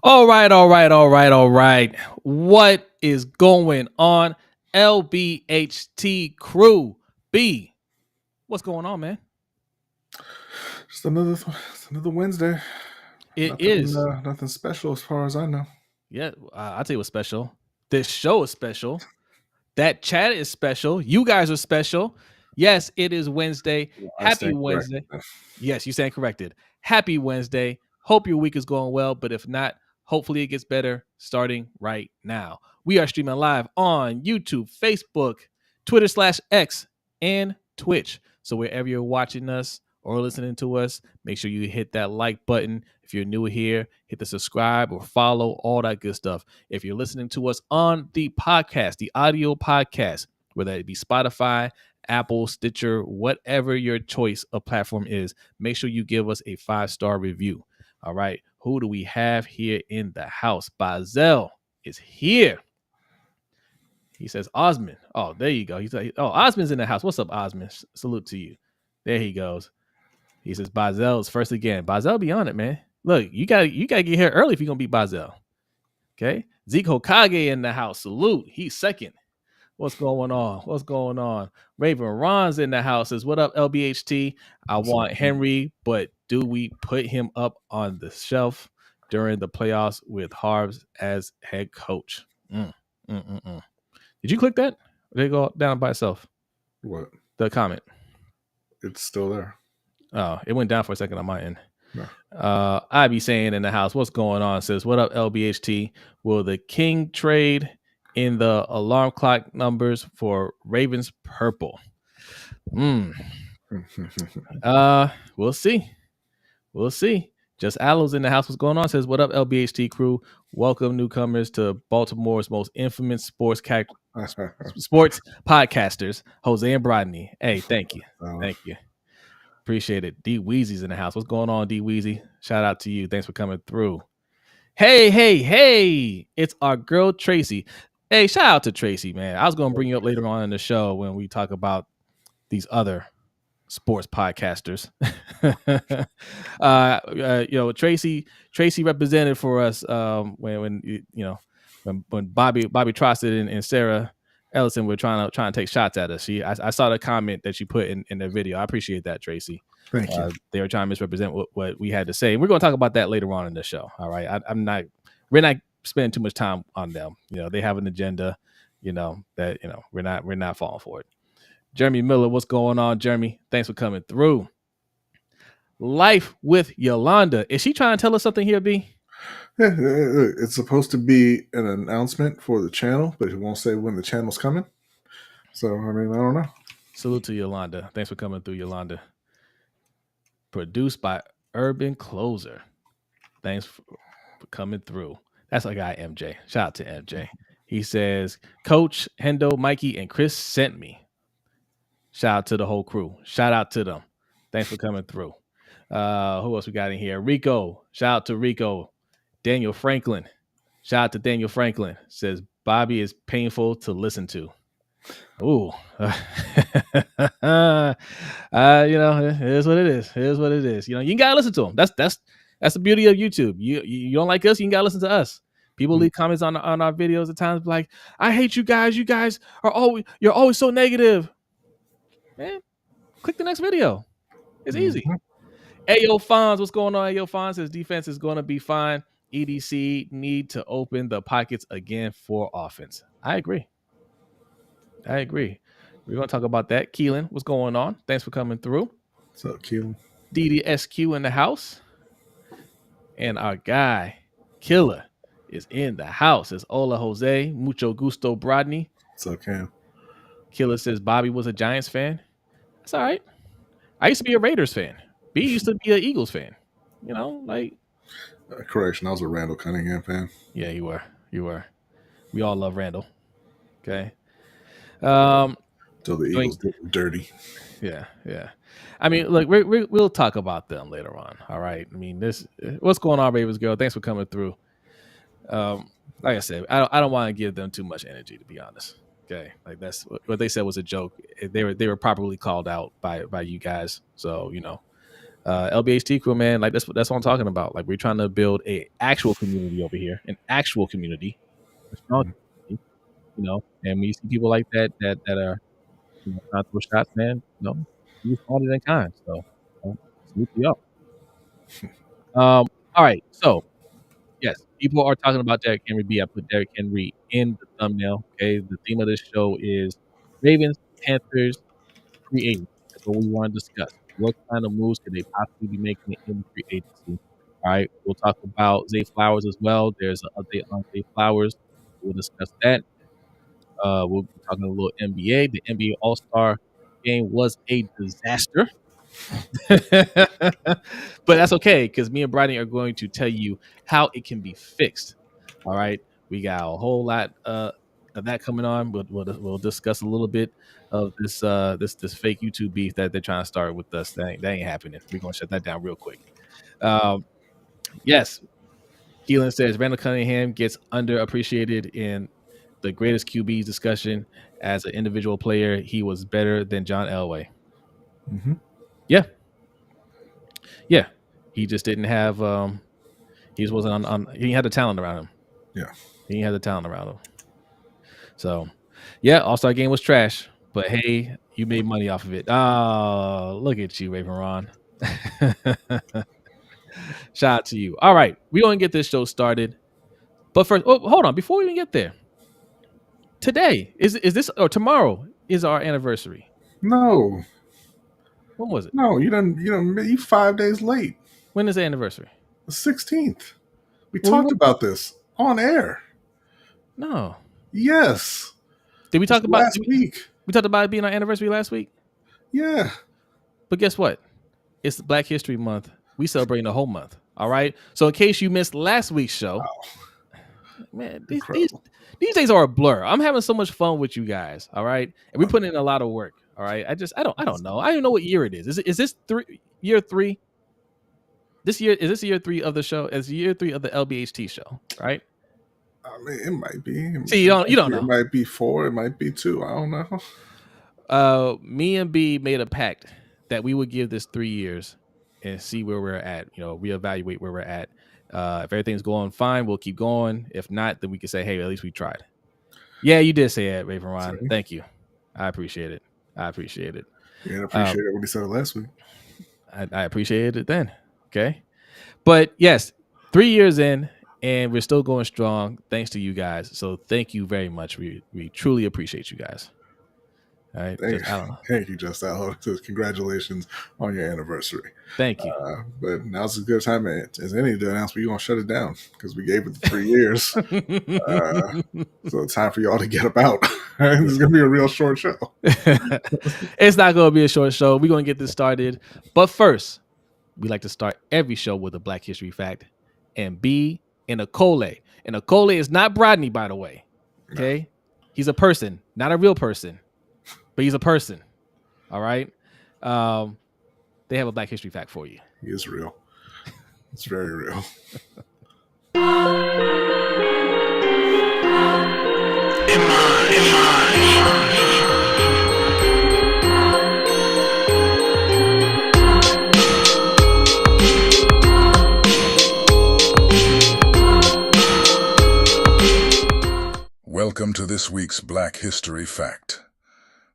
All right. What is going on? LBHT crew B. What's going on, man? Just another Wednesday. It is. Nothing special as far as I know. Yeah, I'll tell you what's special. This show is special. That chat is special. You guys are special. Yes, it is Wednesday. I Happy stand Wednesday. corrected. Yes, you stand corrected. Happy Wednesday. Hope your week is going well, but if not, hopefully it gets better starting right now. We are streaming live on YouTube, Facebook, Twitter/X, and Twitch. So wherever you're watching us or listening to us, make sure you hit that like button. If you're new here, hit the subscribe or follow, all that good stuff. If you're listening to us on the podcast, the audio podcast, whether it be Spotify, Apple, Stitcher, whatever your choice of platform is, make sure you give us a 5-star review. All right. Who do we have here in the house? Bazel is here. He says Osmond. Oh, there you go. He's like, oh, Osmond's in the house. What's up, Osmond? Salute to you. There he goes. He says Bazel is first again. Bazel, be on it, man. Look, you gotta get here early if you're gonna beat Bazel. Okay. Zeke Hokage in the house. Salute. He's second. What's going on? Raven Ron's in the house. Says, what up, LBHT? I want Henry, but do we put him up on the shelf during the playoffs with Harbs as head coach? Did you click that? Or did it go down by itself? What? The comment. It's still there. Oh, it went down for a second on my end. No. I be saying in the house, what's going on? Says, what up, LBHT? Will the King trade in the alarm clock numbers for Ravens purple? We'll see. Just Aloe's in the house. What's going on? Says, what up, LBHT crew? Welcome newcomers to Baltimore's most infamous sports podcasters, Jose and Brodny. Hey, thank you. Thank you. Appreciate it. D Weezy's in the house. What's going on, D Weezy? Shout out to you. Thanks for coming through. Hey. It's our girl, Tracy. Hey, shout out to Tracy, man. I was going to bring you up later on in the show when we talk about these other sports podcasters. Tracy represented for us when Bobby Trosted and Sarah Ellison were trying to take shots at us. I saw the comment that she put in the video. I appreciate that, Tracy. Thank you. They were trying to misrepresent what we had to say. And we're going to talk about that later on in the show. All right. We're not spending too much time on them. They have an agenda, that, we're not falling for it. Jeremy Miller, what's going on, Jeremy? Thanks for coming through. Life with Yolanda. Is she trying to tell us something here, B? Yeah, it's supposed to be an announcement for the channel, but it won't say when the channel's coming. So, I don't know. Salute to Yolanda. Thanks for coming through, Yolanda. Produced by Urban Closer. Thanks for coming through. That's our guy, MJ. Shout out to MJ. He says, Coach, Hendo, Mikey, and Chris sent me. Shout out to the whole crew. Shout out to them. Thanks for coming through. Who else we got in here? Rico. Shout out to Rico. Daniel Franklin. Shout out to Daniel Franklin. Says, Bobby is painful to listen to. Ooh. It is what it is. You can gotta listen to them. That's the beauty of YouTube. You don't like us, you gotta listen to us. People leave comments on our videos at times like, I hate you guys. You guys you're always so negative. Man, click the next video. It's easy. Ayo Fonz, what's going on? Ayo Fonz says defense is going to be fine. EDC need to open the pockets again for offense. I agree. We're going to talk about that. Keelan, what's going on? Thanks for coming through. What's up, Keelan? DDSQ in the house. And our guy, Killer, is in the house. It's Ola Jose, Mucho Gusto Brodny. What's up, Cam? Killer says Bobby was a Giants fan. That's all right. I used to be a Raiders fan. B used to be an Eagles fan. Correction, I was a Randall Cunningham fan. Yeah, you were. We all love Randall. Okay. Till the Eagles get dirty. Yeah. Look, we'll talk about them later on. All right. What's going on, Ravens girl? Thanks for coming through. Like I said, I don't want to give them too much energy, to be honest. Okay, that's what they said was a joke. They were properly called out by you guys. So LBHT crew, man, like that's what I'm talking about. Like we're trying to build a actual community over here, an actual community, a strong community, and when you see people like that are trying to throw shots, man, you responded in kind. So salute to y'all. All right, so yes, people are talking about Derrick Henry B. I put Derrick Henry in the thumbnail. Okay, the theme of this show is Ravens, Panthers, free agents. That's what we want to discuss. What kind of moves could they possibly be making in the free agency? All right, we'll talk about Zay Flowers as well. There's an update on Zay Flowers. We'll discuss that. We'll be talking a little NBA. The NBA All-Star game was a disaster. But that's okay because me and Brodny are going to tell you how it can be fixed. All right, we got a whole lot of that coming on. We'll discuss a little bit of this fake YouTube beef that they're trying to start with us. That ain't happening. We're gonna shut that down real quick. Yes, Keelan says Randall Cunningham gets underappreciated in the greatest QBs discussion. As an individual player, he was better than John Elway. Mm-hmm. Yeah, he just didn't have. He just wasn't on. He had the talent around him. Yeah, he had the talent around him. So, yeah, All-Star game was trash, but hey, you made money off of it. Oh, look at you, Raven Ron. Shout out to you. All right, we're going to get this show started. But first, hold on. Before we even get there, today is this or tomorrow is our anniversary. No. When was it? No, you 5 days late. When is the anniversary? The 16th. We talked about this on air. No. Yes. Did we talk about last week? We talked about it being our anniversary last week. Yeah. But guess what? It's Black History Month. We celebrating the whole month. All right. So in case you missed last week's show, man, these days are a blur. I'm having so much fun with you guys. All right, and we're putting in a lot of work. All right. I don't know. I don't know what year it is. Is this year 3? Is this year 3 of the show? It's year 3 of the LBHT show, right? I mean, it might be. See, you don't know. It might be 4. It might be 2. I don't know. Me and B made a pact that we would give this 3 years and see where we're at. Reevaluate where we're at. If everything's going fine, we'll keep going. If not, then we can say, hey, at least we tried. Yeah, you did say it, Raven Ron. Sorry. Thank you. I appreciate it. Yeah, I appreciate it when he said it last week. I appreciated it then. Okay. But yes, 3 years in, and we're still going strong thanks to you guys. So thank you very much. We truly appreciate you guys. All right. Thank you, Just Al. Congratulations on your anniversary. Thank you. But now's as good a time as any to announce we're going to shut it down because we gave it the 3 years. So it's time for y'all to get about. This is going to be a real short show. It's not going to be a short show. We're going to get this started. But first, we like to start every show with a Black History fact and be in a Akole. And Akole is not Brodny, by the way. Okay? No. He's a person, not a real person. But he's a person. All right. They have a Black History fact for you. He is real. It's very real. Welcome to this week's Black History fact.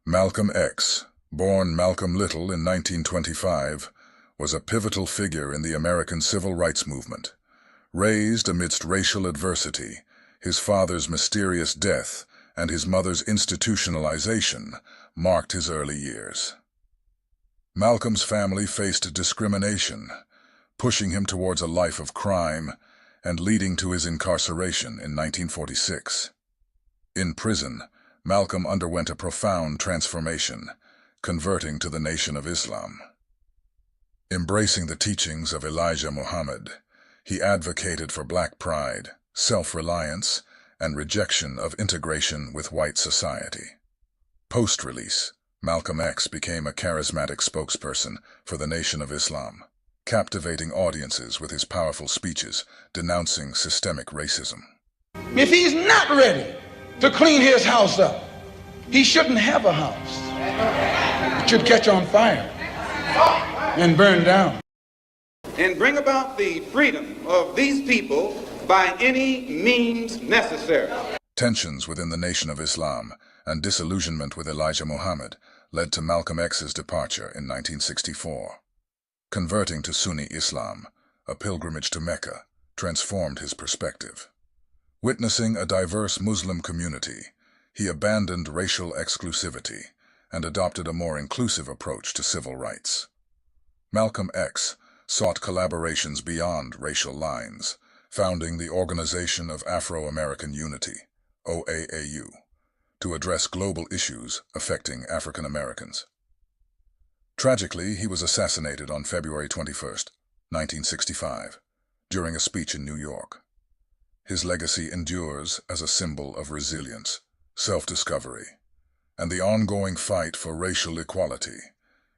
Malcolm X, born Malcolm Little in 1925, was a pivotal figure in the American Civil Rights Movement. Raised amidst racial adversity, his father's mysterious death and his mother's institutionalization marked his early years. Malcolm's family faced discrimination, pushing him towards a life of crime and leading to his incarceration in 1946. In prison, Malcolm underwent a profound transformation, converting to the Nation of Islam. Embracing the teachings of Elijah Muhammad, he advocated for black pride, self-reliance, and rejection of integration with white society. Post-release, Malcolm X became a charismatic spokesperson for the Nation of Islam, captivating audiences with his powerful speeches denouncing systemic racism. If he's not ready to clean his house up, he shouldn't have a house. It should catch on fire and burn down. and bring about the freedom of these people by any means necessary. Tensions within the Nation of Islam and disillusionment with Elijah Muhammad led to Malcolm X's departure in 1964. Converting to Sunni Islam, a pilgrimage to Mecca, transformed his perspective. Witnessing a diverse Muslim community, he abandoned racial exclusivity and adopted a more inclusive approach to civil rights. Malcolm X sought collaborations beyond racial lines, founding the Organization of Afro-American Unity, OAAU, to address global issues affecting African Americans. Tragically, he was assassinated on February 21, 1965, during a speech in New York. His legacy endures as a symbol of resilience, self-discovery, and the ongoing fight for racial equality,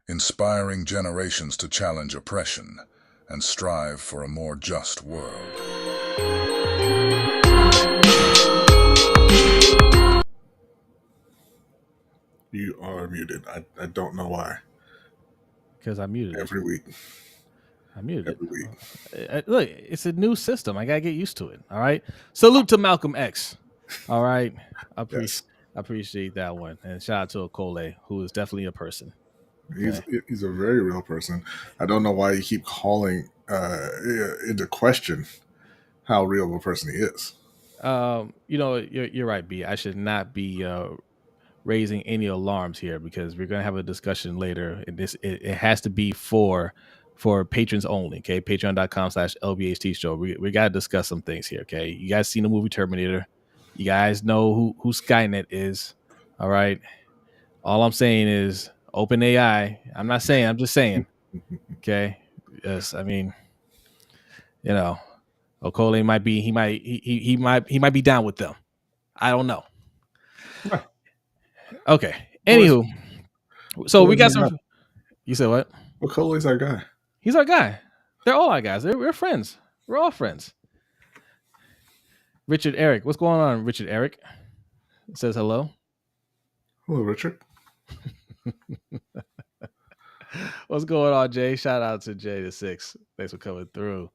inspiring generations to challenge oppression and strive for a more just world. You are muted. I don't know why. Because I muted it. Every week. I muted Every week. it. Look, it's a new system. I gotta get used to it. All right. Salute to Malcolm X. All right. I Yes. appreciate that one. And shout out to Okole, who is definitely a person. He's a very real person. I don't know why you keep calling into question how real of a person he is. You're right, B. I should not be raising any alarms here because we're gonna have a discussion later. And it has to be for patrons only. Okay, patreon.com/LBHT Show. We gotta discuss some things here. Okay, you guys seen the movie Terminator? You guys know who Skynet is. All right. All I'm saying is open AI. I'm just saying. Okay. Yes, I mean, Okole might be he might be down with them. I don't know. Okay. Anywho, so we got some. You said what? Okole's our guy. He's our guy. They're all our guys. We're friends. We're all friends. Richard Eric, what's going on? Richard Eric says hello. Hello, Richard. What's going on, Jay? Shout out to Jay the Six. Thanks for coming through.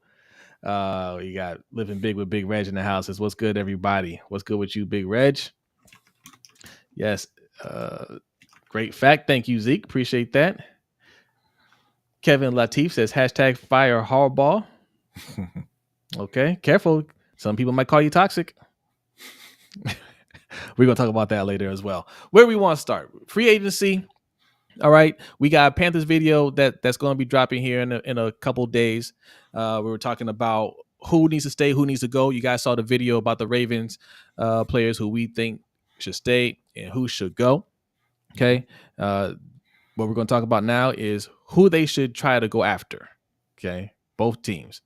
You got Living Big with Big Reg in the house. Says, what's good, everybody? What's good with you, Big Reg? Yes. Great fact. Thank you, Zeke. Appreciate that. Kevin Latif says, hashtag fire Harbaugh. Okay. Careful. Some people might call you toxic. We're going to talk about that later as well. Where we want to start? Free agency. All right. We got a Panthers video that's going to be dropping here in a couple days. We were talking about who needs to stay, who needs to go. You guys saw the video about the Ravens players who we think should stay and who should go. Okay. What we're going to talk about now is who they should try to go after. Okay. Both teams.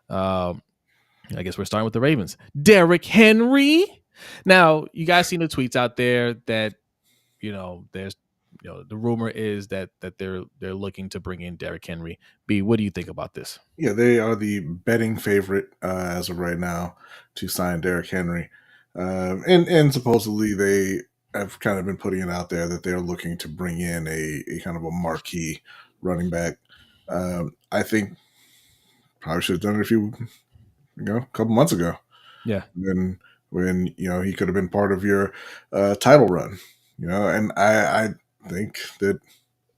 I guess we're starting with the Ravens. Derrick Henry. Now, you guys seen the tweets out there that, there's, the rumor is that they're looking to bring in Derrick Henry. B, what do you think about this? Yeah, they are the betting favorite as of right now to sign Derrick Henry. And supposedly they have kind of been putting it out there that they're looking to bring in a kind of a marquee running back. I think probably should have done it a couple months ago. Yeah. When he could have been part of your title run, and I think that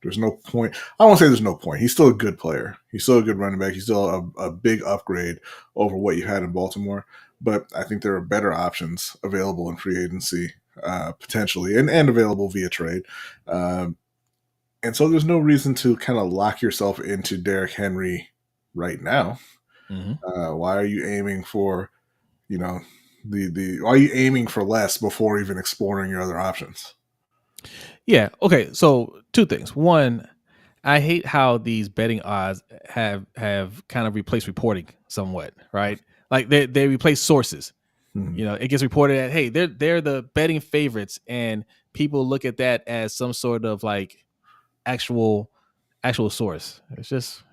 there's no point. I won't say there's no point. He's still a good player. He's still a good running back. He's still a big upgrade over what you had in Baltimore. But I think there are better options available in free agency, potentially, and available via trade. And so there's no reason to kind of lock yourself into Derrick Henry right now. Mm-hmm. Why are you aiming for, why are you aiming for less before even exploring your other options? Yeah. Okay. So 2 things. One, I hate how these betting odds have kind of replaced reporting somewhat, right? Like they replace sources. Mm-hmm. It gets reported that, hey, they're the betting favorites, and people look at that as some sort of like actual source. It's just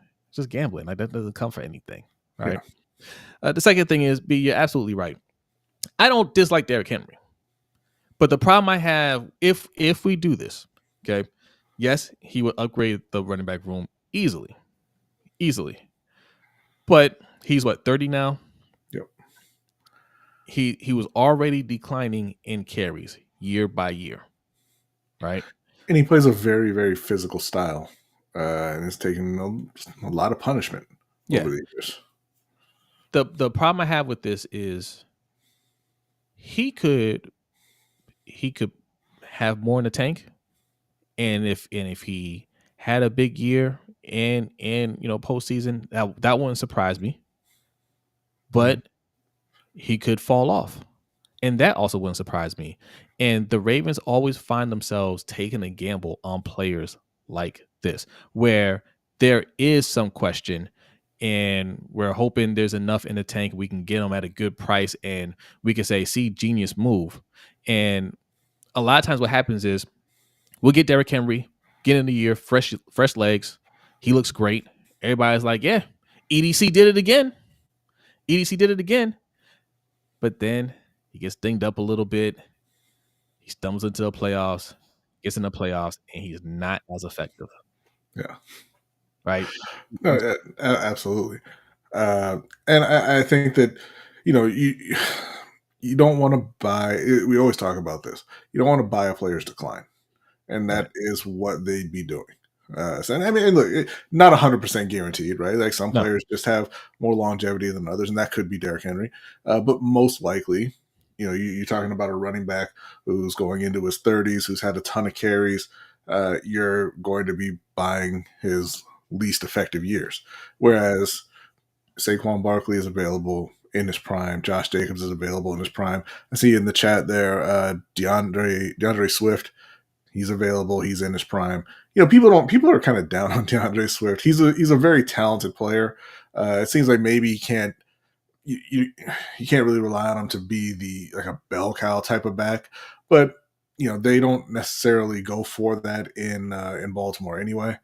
gambling. Like that doesn't come for anything, right? Yeah. The second thing is, B, you're absolutely right. I don't dislike Derrick Henry. But the problem I have, if we do this, okay, yes, he would upgrade the running back room easily. But he's what, 30 now? Yep. He was already declining in carries year by year, right? And he plays a very, very physical style, and it's taken a lot of punishment over the years. The problem I have with this is he could have more in the tank, and if he had a big year and postseason, that wouldn't surprise me. But he could fall off, and that also wouldn't surprise me. And the Ravens always find themselves taking a gamble on players like this, where there is some question, and we're hoping there's enough in the tank we can get them at a good price, and we can say, "See, genius move." And a lot of times, what happens is we'll get Derrick Henry, get in the year, fresh legs. He looks great. Everybody's like, "Yeah, EDC did it again. EDC did it again." But then he gets dinged up a little bit. He stumbles into the playoffs, gets in the playoffs, and he's not as effective. Yeah. Right? No, absolutely. And I think that, you don't want to buy, we always talk about this. You don't want to buy a player's decline. And that is what they'd be doing. So, I mean, look, not 100% guaranteed, right? Like some players just have more longevity than others, and that could be Derrick Henry. But most likely, you're talking about a running back who's going into his 30s, who's had a ton of carries. You're going to be buying his least effective years. Whereas Saquon Barkley is available in his prime. Josh Jacobs is available in his prime. I see in the chat there, DeAndre Swift. He's available. He's in his prime. People are kind of down on DeAndre Swift. He's a very talented player. It seems like maybe he can't. You can't really rely on him to be like a bell cow type of back, but they don't necessarily go for that in Baltimore anyway.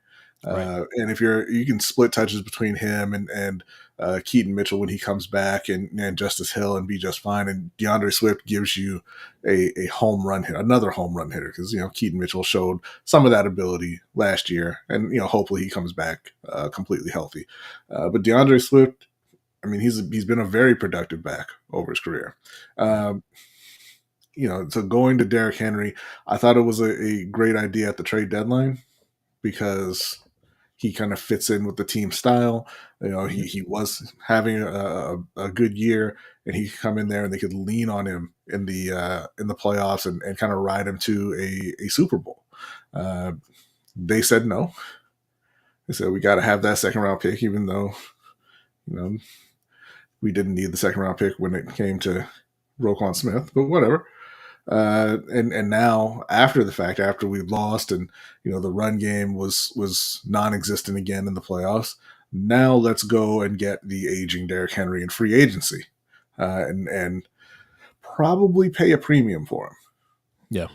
Right. And if you can split touches between him and Keaton Mitchell when he comes back, and Justice Hill, and be just fine. And DeAndre Swift gives you a home run hit, another home run hitter, because Keaton Mitchell showed some of that ability last year, and hopefully he comes back completely healthy. But DeAndre Swift, I mean, he's been a very productive back over his career. So going to Derrick Henry, I thought it was a great idea at the trade deadline, because he kind of fits in with the team style. He was having a good year, and he could come in there and they could lean on him in the playoffs and kind of ride him to a Super Bowl. They said no. They said, we got to have that second round pick, even though, we didn't need the second round pick when it came to Roquan Smith, but whatever. And now after the fact, after we've lost and the run game was non-existent again in the playoffs, now let's go and get the aging Derrick Henry in free agency, and probably pay a premium for him. Yeah.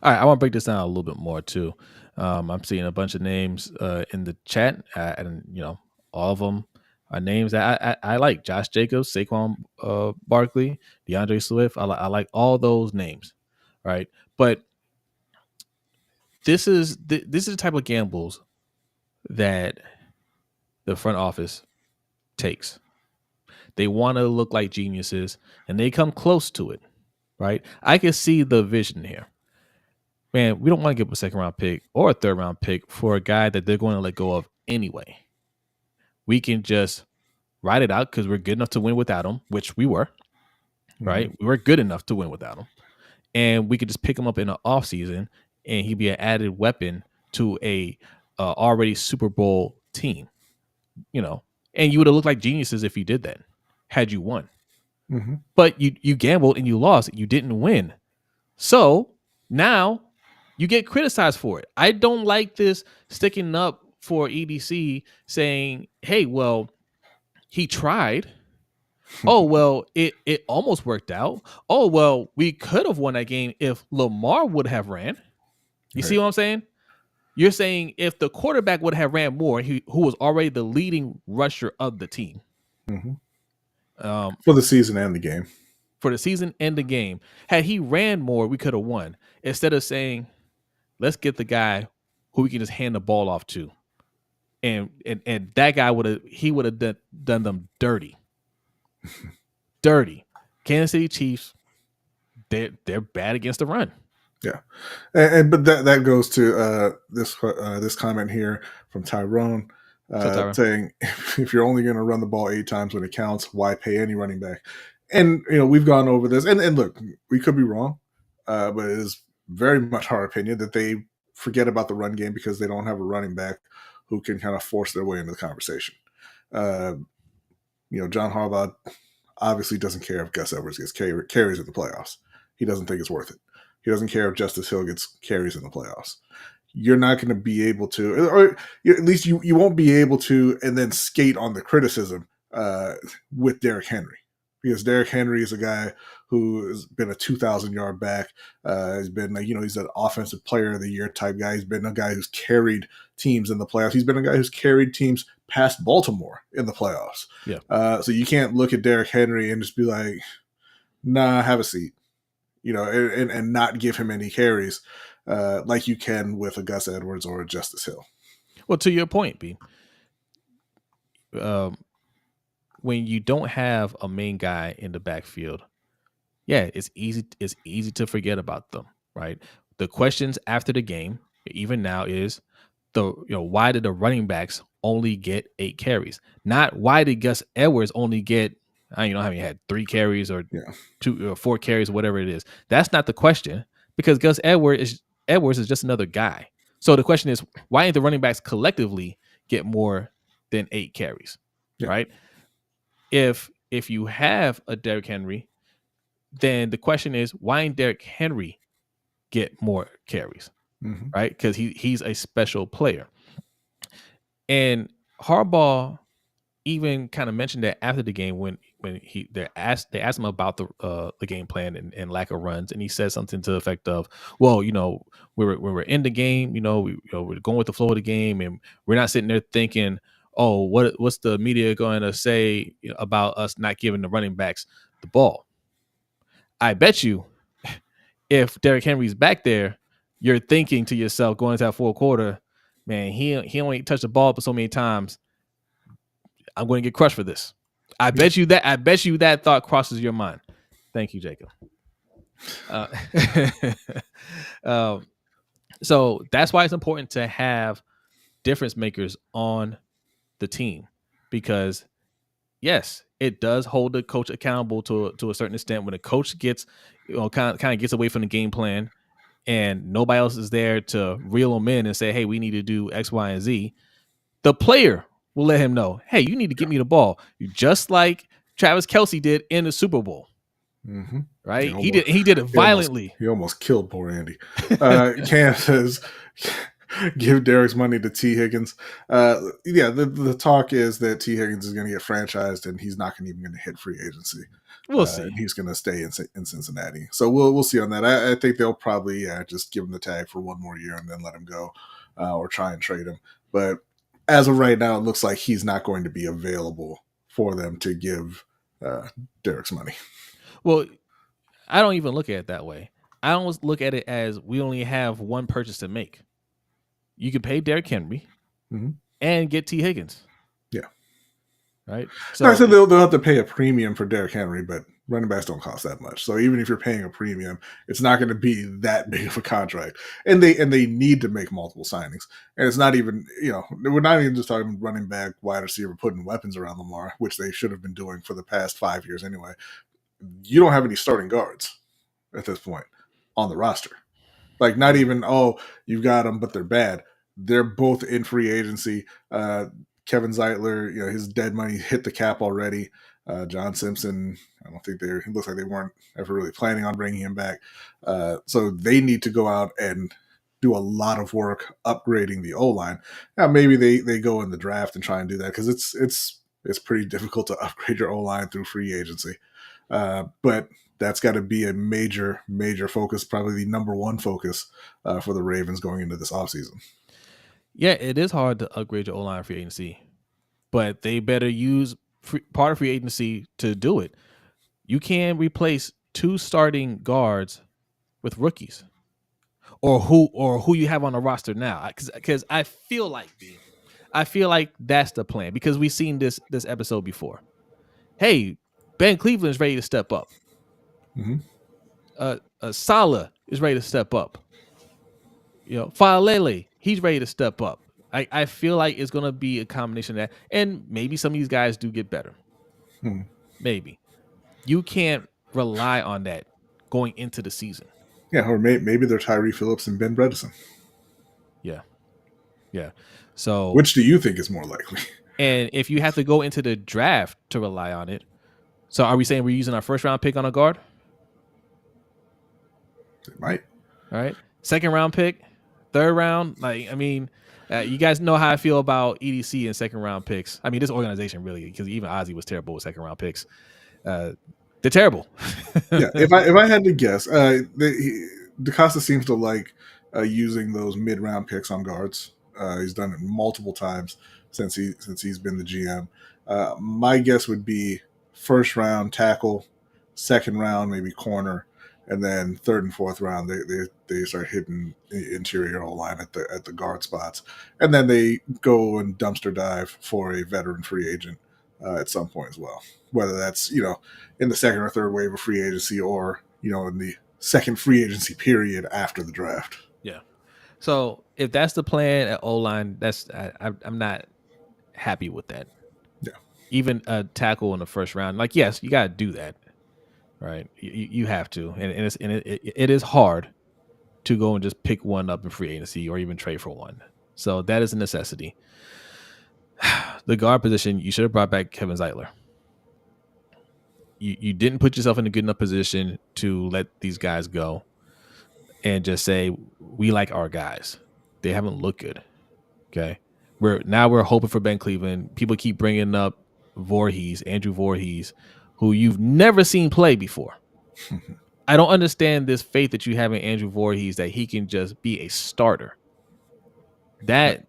All right, I want to break this down a little bit more too. I'm seeing a bunch of names in the chat, and all of them are names that I like. Josh Jacobs, Saquon Barkley, DeAndre Swift. I like all those names, right? But this is the type of gambles that the front office takes. They want to look like geniuses, and they come close to it, right? I can see the vision here. Man, we don't want to give up a second round pick or a third round pick for a guy that they're going to let go of anyway. We can just ride it out because we're good enough to win without him, which we were, right? We were good enough to win without him. And we could just pick him up in the offseason, and he'd be an added weapon to a already Super Bowl team, and you would have looked like geniuses if you did that, had you won. But you gambled and you lost. You didn't win. So now you get criticized for it. I don't like this sticking up for EDC saying, hey, well, he tried. Oh, well, it almost worked out. Oh, well, we could have won that game if Lamar would have ran. You see what I'm saying? You're saying if the quarterback would have ran more, who was already the leading rusher of the team. For the season and the game. For the season and the game. Had he ran more, we could have won. Instead of saying, let's get the guy who we can just hand the ball off to. and that guy would have done them dirty. Kansas City Chiefs, they're bad against the run. Yeah, but that goes to this comment here from Tyrone, saying if you're only going to run the ball 8 times when it counts, why pay any running back? And we've gone over this, and look, we could be wrong, but it is very much our opinion that they forget about the run game because they don't have a running back who can kind of force their way into the conversation. John Harbaugh obviously doesn't care if Gus Edwards gets carries in the playoffs. He doesn't think it's worth it. He doesn't care if Justice Hill gets carries in the playoffs. You're not going to be able to, or at least you won't be able to, and then skate on the criticism with Derrick Henry. Because Derrick Henry is a guy who has been a 2,000-yard back. He's been, he's an offensive player of the year type guy. He's been a guy who's carried teams in the playoffs. He's been a guy who's carried teams past Baltimore in the playoffs. Yeah. So you can't look at Derrick Henry and just be like, nah, have a seat. And not give him any carries like you can with a Gus Edwards or a Justice Hill. Well, to your point, B, when you don't have a main guy in the backfield, yeah, it's easy to forget about them, right? The questions after the game, even now, is why did the running backs only get 8 carries? Not why did Gus Edwards only get, I don't know how many had 3 carries or 2 or 4 carries or whatever it is. That's not the question, because Gus Edwards is just another guy. So the question is, why didn't the running backs collectively get more than 8 carries? Yeah. Right? If you have a Derrick Henry, then the question is, why didn't Derrick Henry get more carries? Mm-hmm. Right? Because he's a special player. And Harbaugh even kind of mentioned that after the game when they asked him about the game plan and lack of runs, and he said something to the effect of, well, we're in the game, we're going with the flow of the game, and we're not sitting there thinking, oh, what's the media going to say about us not giving the running backs the ball? I bet you if Derrick Henry's back there, you're thinking to yourself going into that fourth quarter, man, he only touched the ball but so many times, I'm going to get crushed for this. I bet you that thought crosses your mind. Thank you, Jacob. So that's why it's important to have difference makers on the team, because yes, it does hold the coach accountable to a certain extent. When a coach gets, kind of gets away from the game plan and nobody else is there to reel them in and say, hey, we need to do X, Y, and Z, the player will let him know, hey, you need to get me the ball, just like Travis Kelce did in the Super Bowl. Mm-hmm. Right? He did it violently. He almost killed poor Andy. Cam says, give Derrick's money to T. Higgins. The talk is that T. Higgins is going to get franchised and he's not even going to hit free agency. We'll see. He's going to stay in Cincinnati. So we'll see on that. I think they'll probably just give him the tag for one more year and then let him go or try and trade him. But as of right now, it looks like he's not going to be available for them to give Derrick's money. Well, I don't even look at it that way. I almost look at it as we only have one purchase to make. You can pay Derrick Henry and get T. Higgins. Yeah. Right? So I said they'll have to pay a premium for Derrick Henry, but running backs don't cost that much. So even if you're paying a premium, it's not going to be that big of a contract. And they need to make multiple signings. And it's not even, we're not even just talking running back, wide receiver, putting weapons around Lamar, which they should have been doing for the past 5 years anyway. You don't have any starting guards at this point on the roster. Like, not even, you've got them, but they're bad. They're both in free agency. Kevin Zeitler, his dead money hit the cap already. John Simpson, I don't think it looks like they weren't ever really planning on bringing him back. So they need to go out and do a lot of work upgrading the O-line. Now, maybe they go in the draft and try and do that, because it's pretty difficult to upgrade your O-line through free agency. But that's got to be a major, major focus, probably the number one focus for the Ravens going into this offseason. Yeah, it is hard to upgrade your O-line free agency, but they better use part of free agency to do it. You can replace 2 starting guards with rookies, or who you have on the roster now. Because I feel like I feel like that's the plan because we've seen this episode before. Hey, Ben Cleveland's ready to step up. Salah is ready to step up. Falele, he's ready to step up. I feel like it's going to be a combination of that. And maybe some of these guys do get better. Maybe. You can't rely on that going into the season. Yeah, or maybe they're Tyree Phillips and Ben Bredesen. Yeah. So, which do you think is more likely? And if you have to go into the draft to rely on it, so are we saying we're using our first round pick on a guard? It might. All right. Second round pick, third round. You guys know how I feel about EDC and second round picks. I mean, this organization really, because even Ozzy was terrible with second round picks. They're terrible. Yeah. If I had to guess, DeCosta seems to like using those mid round picks on guards. He's done it multiple times since he's been the GM. My guess would be first round tackle, second round maybe corner, and then third and fourth round they start hitting the interior O-line at the guard spots, and then they go and dumpster dive for a veteran free agent at some point as well. Whether that's in the second or third wave of free agency, or in the second free agency period after the draft. Yeah. So if that's the plan at O-line, I'm not happy with that. Yeah. Even a tackle in the first round, yes, you got to do that, right? You have to, and it is hard to go and just pick one up in free agency or even trade for one. So that is a necessity. The guard position, you should have brought back Kevin Zeitler. You didn't put yourself in a good enough position to let these guys go and just say, we like our guys. They haven't looked good. Okay. We're hoping for Ben Cleveland. People keep bringing up Andrew Voorhees, who you've never seen play before. I don't understand this faith that you have in Andrew Voorhees that he can just be a starter. That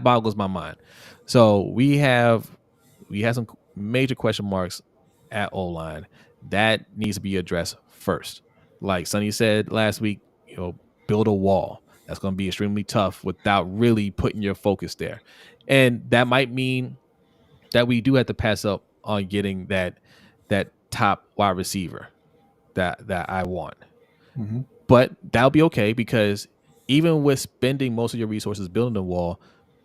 boggles my mind. So we have some major question marks at O-line. That needs to be addressed first. Like Sonny said last week, build a wall. That's going to be extremely tough without really putting your focus there. And that might mean that we do have to pass up on getting that top wide receiver that I want. Mm-hmm. But that'll be okay, because even with spending most of your resources building a wall,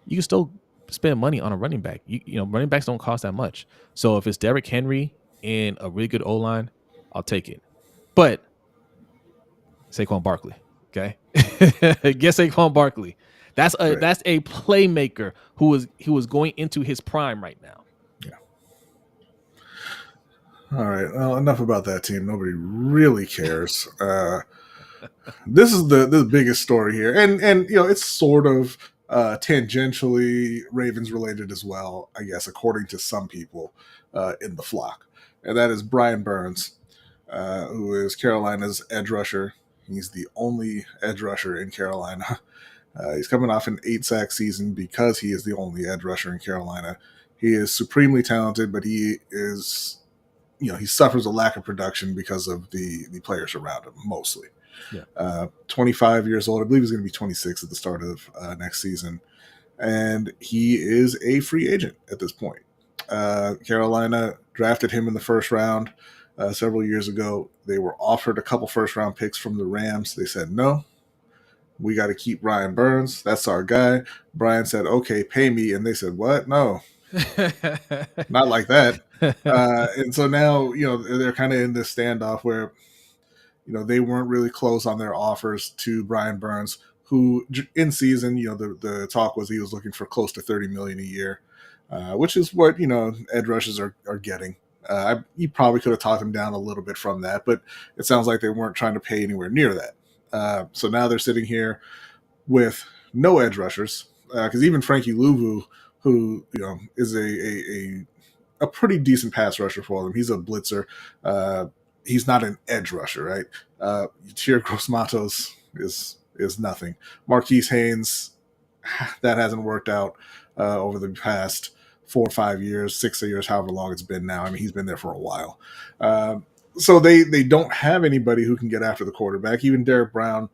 you can still spend money on a running back. Running backs don't cost that much. So if it's Derrick Henry and a really good O-line, I'll take it. But Saquon Barkley, okay? Get Saquon Barkley. That's a playmaker who is going into his prime right now. Yeah. All right. Well, enough about that team. Nobody really cares. This is the biggest story here, and it's sort of tangentially Ravens related as well, I guess, according to some people in the flock, and that is Brian Burns, who is Carolina's edge rusher. He's the only edge rusher in Carolina. He's coming off an 8-sack season because he is the only edge rusher in Carolina. He is supremely talented, but he is, he suffers a lack of production because of the players around him, mostly. Yeah. 25 years old. I believe he's going to be 26 at the start of next season. And he is a free agent at this point. Carolina drafted him in the first round several years ago. They were offered a couple first-round picks from the Rams. They said, no, we got to keep Brian Burns. That's our guy. Brian said, okay, pay me. And they said, what? No, not like that. And so now, they're kind of in this standoff where, they weren't really close on their offers to Brian Burns, who in season, the talk was he was looking for close to $30 million a year, which is what, edge rushers are getting. You probably could have talked him down a little bit from that, but it sounds like they weren't trying to pay anywhere near that. So now they're sitting here with no edge rushers, because even Frankie Louvu, who is a pretty decent pass rusher for them, he's a blitzer. He's not an edge rusher, right? Cheer Gross-Matos is nothing. Marquise Haynes, that hasn't worked out over the past 4 or 5 years, 6 years, however long it's been now. I mean, he's been there for a while. So they don't have anybody who can get after the quarterback. Even Derrick Brown,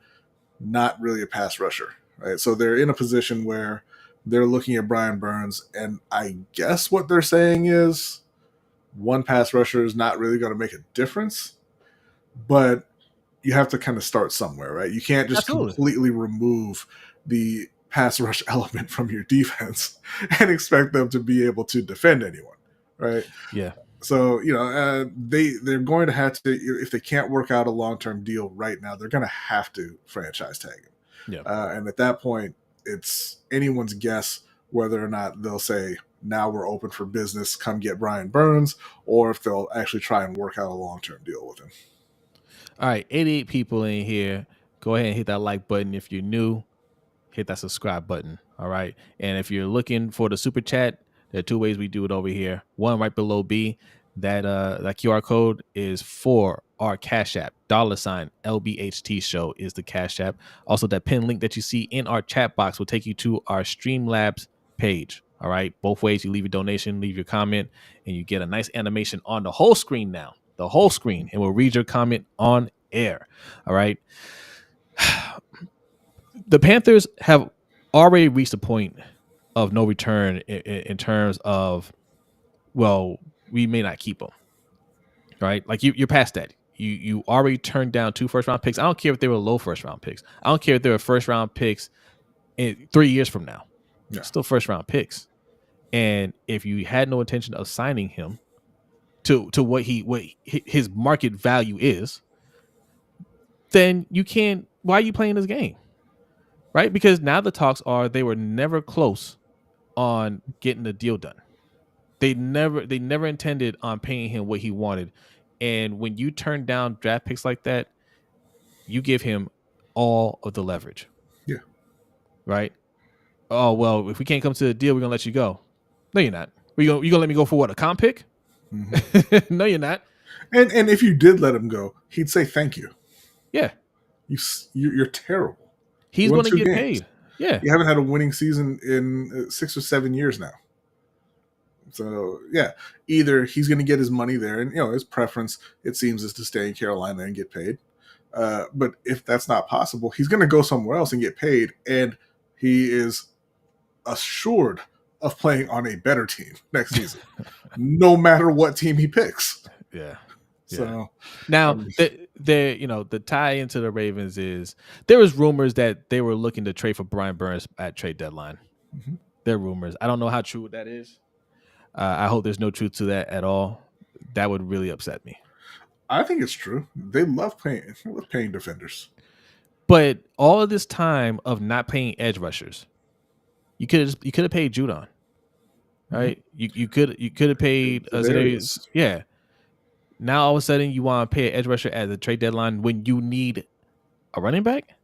not really a pass rusher, right? So they're in a position where they're looking at Brian Burns, and I guess what they're saying is one pass rusher is not really going to make a difference, but you have to kind of start somewhere, right? You can't just Absolutely. completely remove the pass rush element from your defense and expect them to be able to defend anyone, right? Yeah. So, they're going to have to, if they can't work out a long-term deal right now, they're going to have to franchise tag him. Yeah. And at that point, it's anyone's guess whether or not they'll say, now we're open for business, come get Brian Burns, or if they'll actually try and work out a long-term deal with him. All right, 88 people in here. Go ahead and hit that like button. If you're new, hit that subscribe button. All right. And if you're looking for the super chat, there are two ways we do it over here. One right below B. That QR code is for our Cash App. $ LBHT Show is the Cash App. Also, that pin link that you see in our chat box will take you to our Streamlabs page. All right. Both ways. You leave your donation, leave your comment, and you get a nice animation on the whole screen now. The whole screen, and we'll read your comment on air. All right. The Panthers have already reached a point of no return in terms of, well, we may not keep them. Right? Like you're past that. You already turned down 2 first-round picks. I don't care if they were low first-round picks. I don't care if they were first-round picks in 3 years from now. Yeah. Still first-round picks. And if you had no intention of signing him to what his market value is, then you can't. Why are you playing this game? Right? Because now the talks are they were never close on getting the deal done. They never intended on paying him what he wanted. And when you turn down draft picks like that, you give him all of the leverage. Yeah. Right? Oh, well, if we can't come to the deal, we're going to let you go. No, you're not. You going to let me go for what, a comp pick? Mm-hmm. No, you're not. And if you did let him go, he'd say thank you. Yeah. You're terrible. He's going to get paid. Yeah. You haven't had a winning season in 6 or 7 years now. So, yeah, either he's going to get his money there, and, his preference, it seems, is to stay in Carolina and get paid. But if that's not possible, he's going to go somewhere else and get paid, and he is assured of playing on a better team next season, no matter what team he picks. Yeah. So now the tie into the Ravens is there was rumors that they were looking to trade for Brian Burns at trade deadline. Mm-hmm. There are rumors. I don't know how true that is. I hope there's no truth to that at all. That would really upset me. I think it's true. They love paying defenders. But all of this time of not paying edge rushers, you could have paid Judon, right? Mm-hmm. You could have paid Zadarius. Yeah. Now all of a sudden you want to pay an edge rusher at the trade deadline when you need a running back?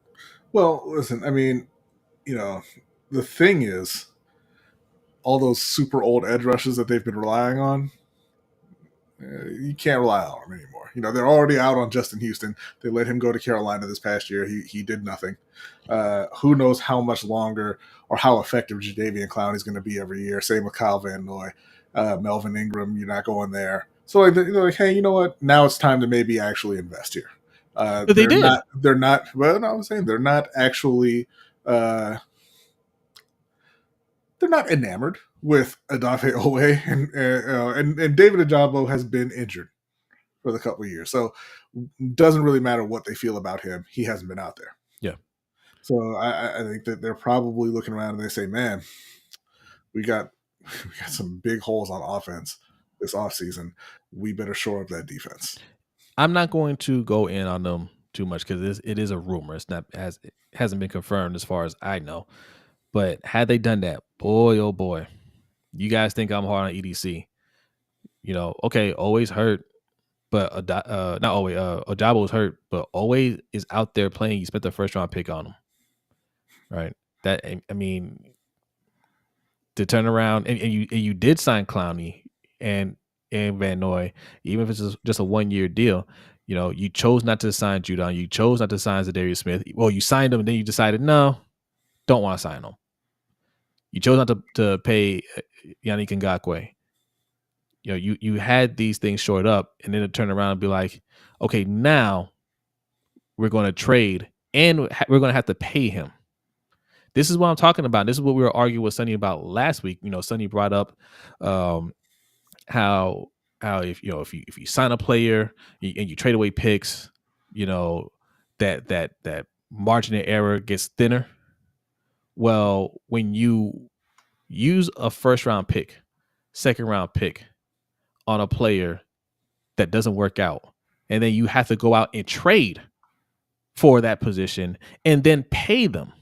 Well, listen, I mean, the thing is, all those super old edge rushers that they've been relying on, you can't rely on them anymore. They're already out on Justin Houston. They let him go to Carolina this past year. He did nothing. Who knows how much longer or how effective Jadeveon Clowney is going to be every year. Same with Kyle Van Noy. Melvin Ingram, you're not going there. So they're like, hey, you know what? Now it's time to maybe actually invest here. But they did. They're not. Well, no, I'm saying they're not actually. They're not enamored with Odafe Owe, and David Ojabo has been injured for the couple of years, so it doesn't really matter what they feel about him. He hasn't been out there. Yeah. So I think that they're probably looking around and they say, man, we got some big holes on offense this offseason. We better shore up that defense. I'm not going to go in on them too much because it is a rumor. It hasn't been confirmed as far as I know. But had they done that, boy, oh boy, you guys think I'm hard on EDC. Okay, always hurt, but not always. Ojabo was hurt, but always is out there playing. You spent the first round pick on him, right? That I mean, to turn around and you did sign Clowney and Van Noy, even if it's just a 1-year deal. You chose not to sign Judon. You chose not to sign Zadarius Smith. Well, you signed him, and then you decided, no, don't want to sign him. You chose not to pay Yannick Ngakoue. You had these things shored up, and then to turn around and be like, okay, now we're going to trade, and we're going to have to pay him. This is what I'm talking about. This is what we were arguing with Sonny about last week. Sonny brought up how if you sign a player and you trade away picks, that margin of error gets thinner. Well, when you use a first round pick, second round pick on a player that doesn't work out, and then you have to go out and trade for that position and then pay them.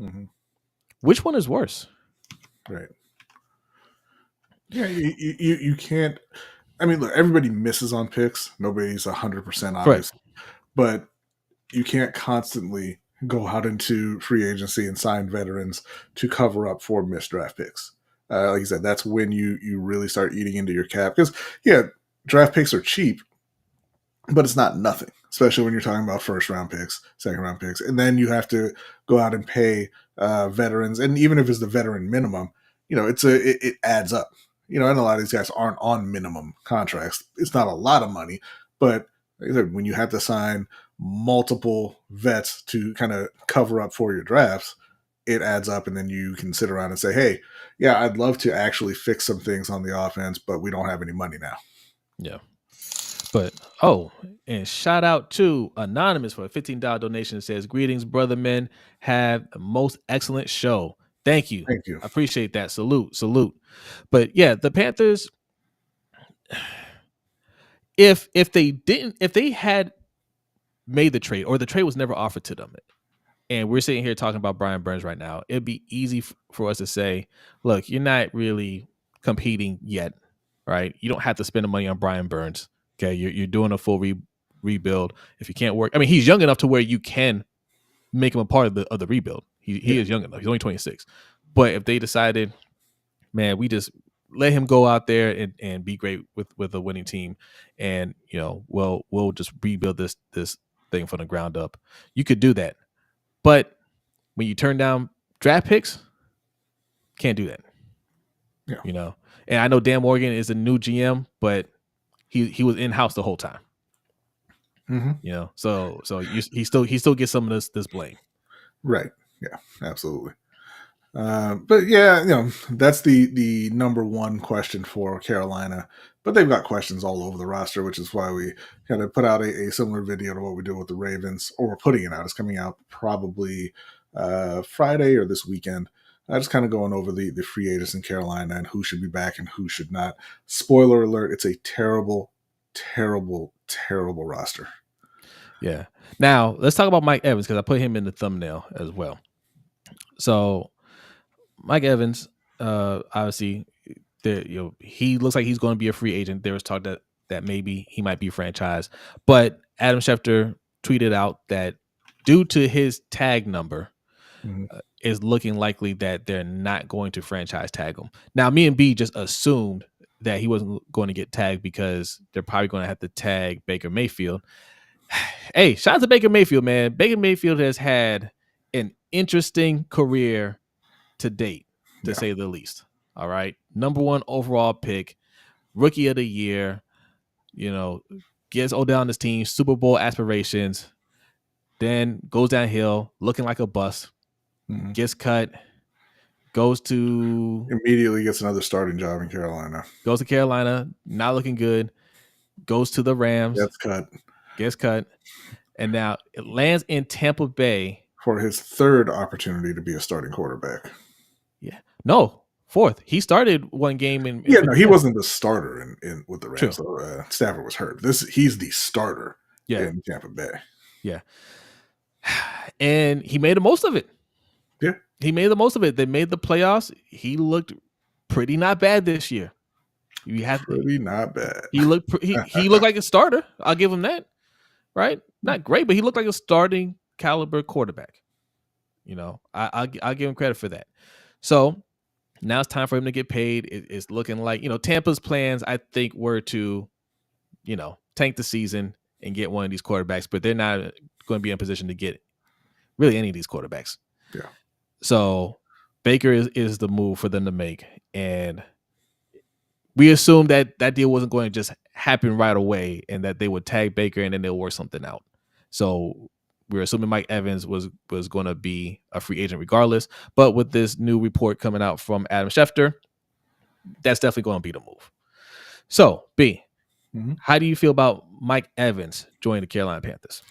Mm-hmm. Which one is worse? Right. Yeah, you can't. I mean, look, everybody misses on picks. Nobody's 100% obvious, but you can't constantly go out into free agency and sign veterans to cover up for missed draft picks. Like you said, that's when you really start eating into your cap. Because, draft picks are cheap, but it's not nothing, especially when you're talking about first round picks, second round picks. And then you have to go out and pay veterans. And even if it's the veteran minimum, it adds up. And a lot of these guys aren't on minimum contracts. It's not a lot of money, but like I said, when you have to sign multiple vets to kind of cover up for your drafts, it adds up. And then you can sit around and say, hey, yeah, I'd love to actually fix some things on the offense, but we don't have any money now. Yeah. But, and shout out to Anonymous for a $15 donation. It says, greetings, brother men. Have the most excellent show. Thank you. Thank you. I appreciate that. Salute. But yeah, the Panthers, if they had made the trade, or the trade was never offered to them, and we're sitting here talking about Brian Burns right now, it'd be easy for us to say, look, you're not really competing yet, right? You don't have to spend the money on Brian Burns. Okay, you're doing a full rebuild. If you can't work, I mean, he's young enough to where you can make him a part of the rebuild. He is young enough. He's only 26. But if they decided, man, we just let him go out there and be great with a winning team, and we'll just rebuild this thing from the ground up. You could do that, but when you turn down draft picks, can't do that. Yeah. And I know Dan Morgan is a new GM, but he was in house the whole time. Mm-hmm. So he still gets some of this blame. Right. Yeah, absolutely. But yeah, that's the number one question for Carolina. But they've got questions all over the roster, which is why we kind of put out a similar video to what we did with the Ravens, or we're putting it out. It's coming out probably Friday or this weekend. Just kind of going over the free agents in Carolina and who should be back and who should not. Spoiler alert, it's a terrible, terrible, terrible roster. Yeah. Now, let's talk about Mike Evans, because I put him in the thumbnail as well. So, Mike Evans, obviously, he looks like he's going to be a free agent. There was talk that maybe he might be franchised. But Adam Schefter tweeted out that due to his tag number, is looking likely that they're not going to franchise tag him. Now, me and B just assumed that he wasn't going to get tagged because they're probably going to have to tag Baker Mayfield. Hey, shout out to Baker Mayfield, man. Baker Mayfield has had an interesting career to date, to say the least. All right. Number 1 overall pick, rookie of the year, gets Odell on his team, Super Bowl aspirations, then goes downhill, looking like a bust, gets cut, immediately gets another starting job in Carolina. Goes to Carolina, not looking good, goes to the Rams, gets cut, and now it lands in Tampa Bay for his third opportunity to be a starting quarterback. Yeah. No, fourth. He started one game in he wasn't the starter in with the Rams. So, Stafford was hurt. He's the starter in Tampa Bay. Yeah. And he made the most of it. Yeah. He made the most of it. They made the playoffs. He looked pretty not bad this year. Pretty not bad. He looked like a starter. I'll give him that. Right? Not great, but he looked like a starting caliber quarterback. I'll give him credit for that. So now it's time for him to get paid. It's looking like, Tampa's plans, I think, were to, tank the season and get one of these quarterbacks, but they're not going to be in position to get really any of these quarterbacks. Yeah. So Baker is the move for them to make. And we assumed that deal wasn't going to just happen right away and that they would tag Baker and then they'll work something out. So we're assuming Mike Evans was going to be a free agent regardless. But with this new report coming out from Adam Schefter, that's definitely going to be the move. So, B, how do you feel about Mike Evans joining the Carolina Panthers?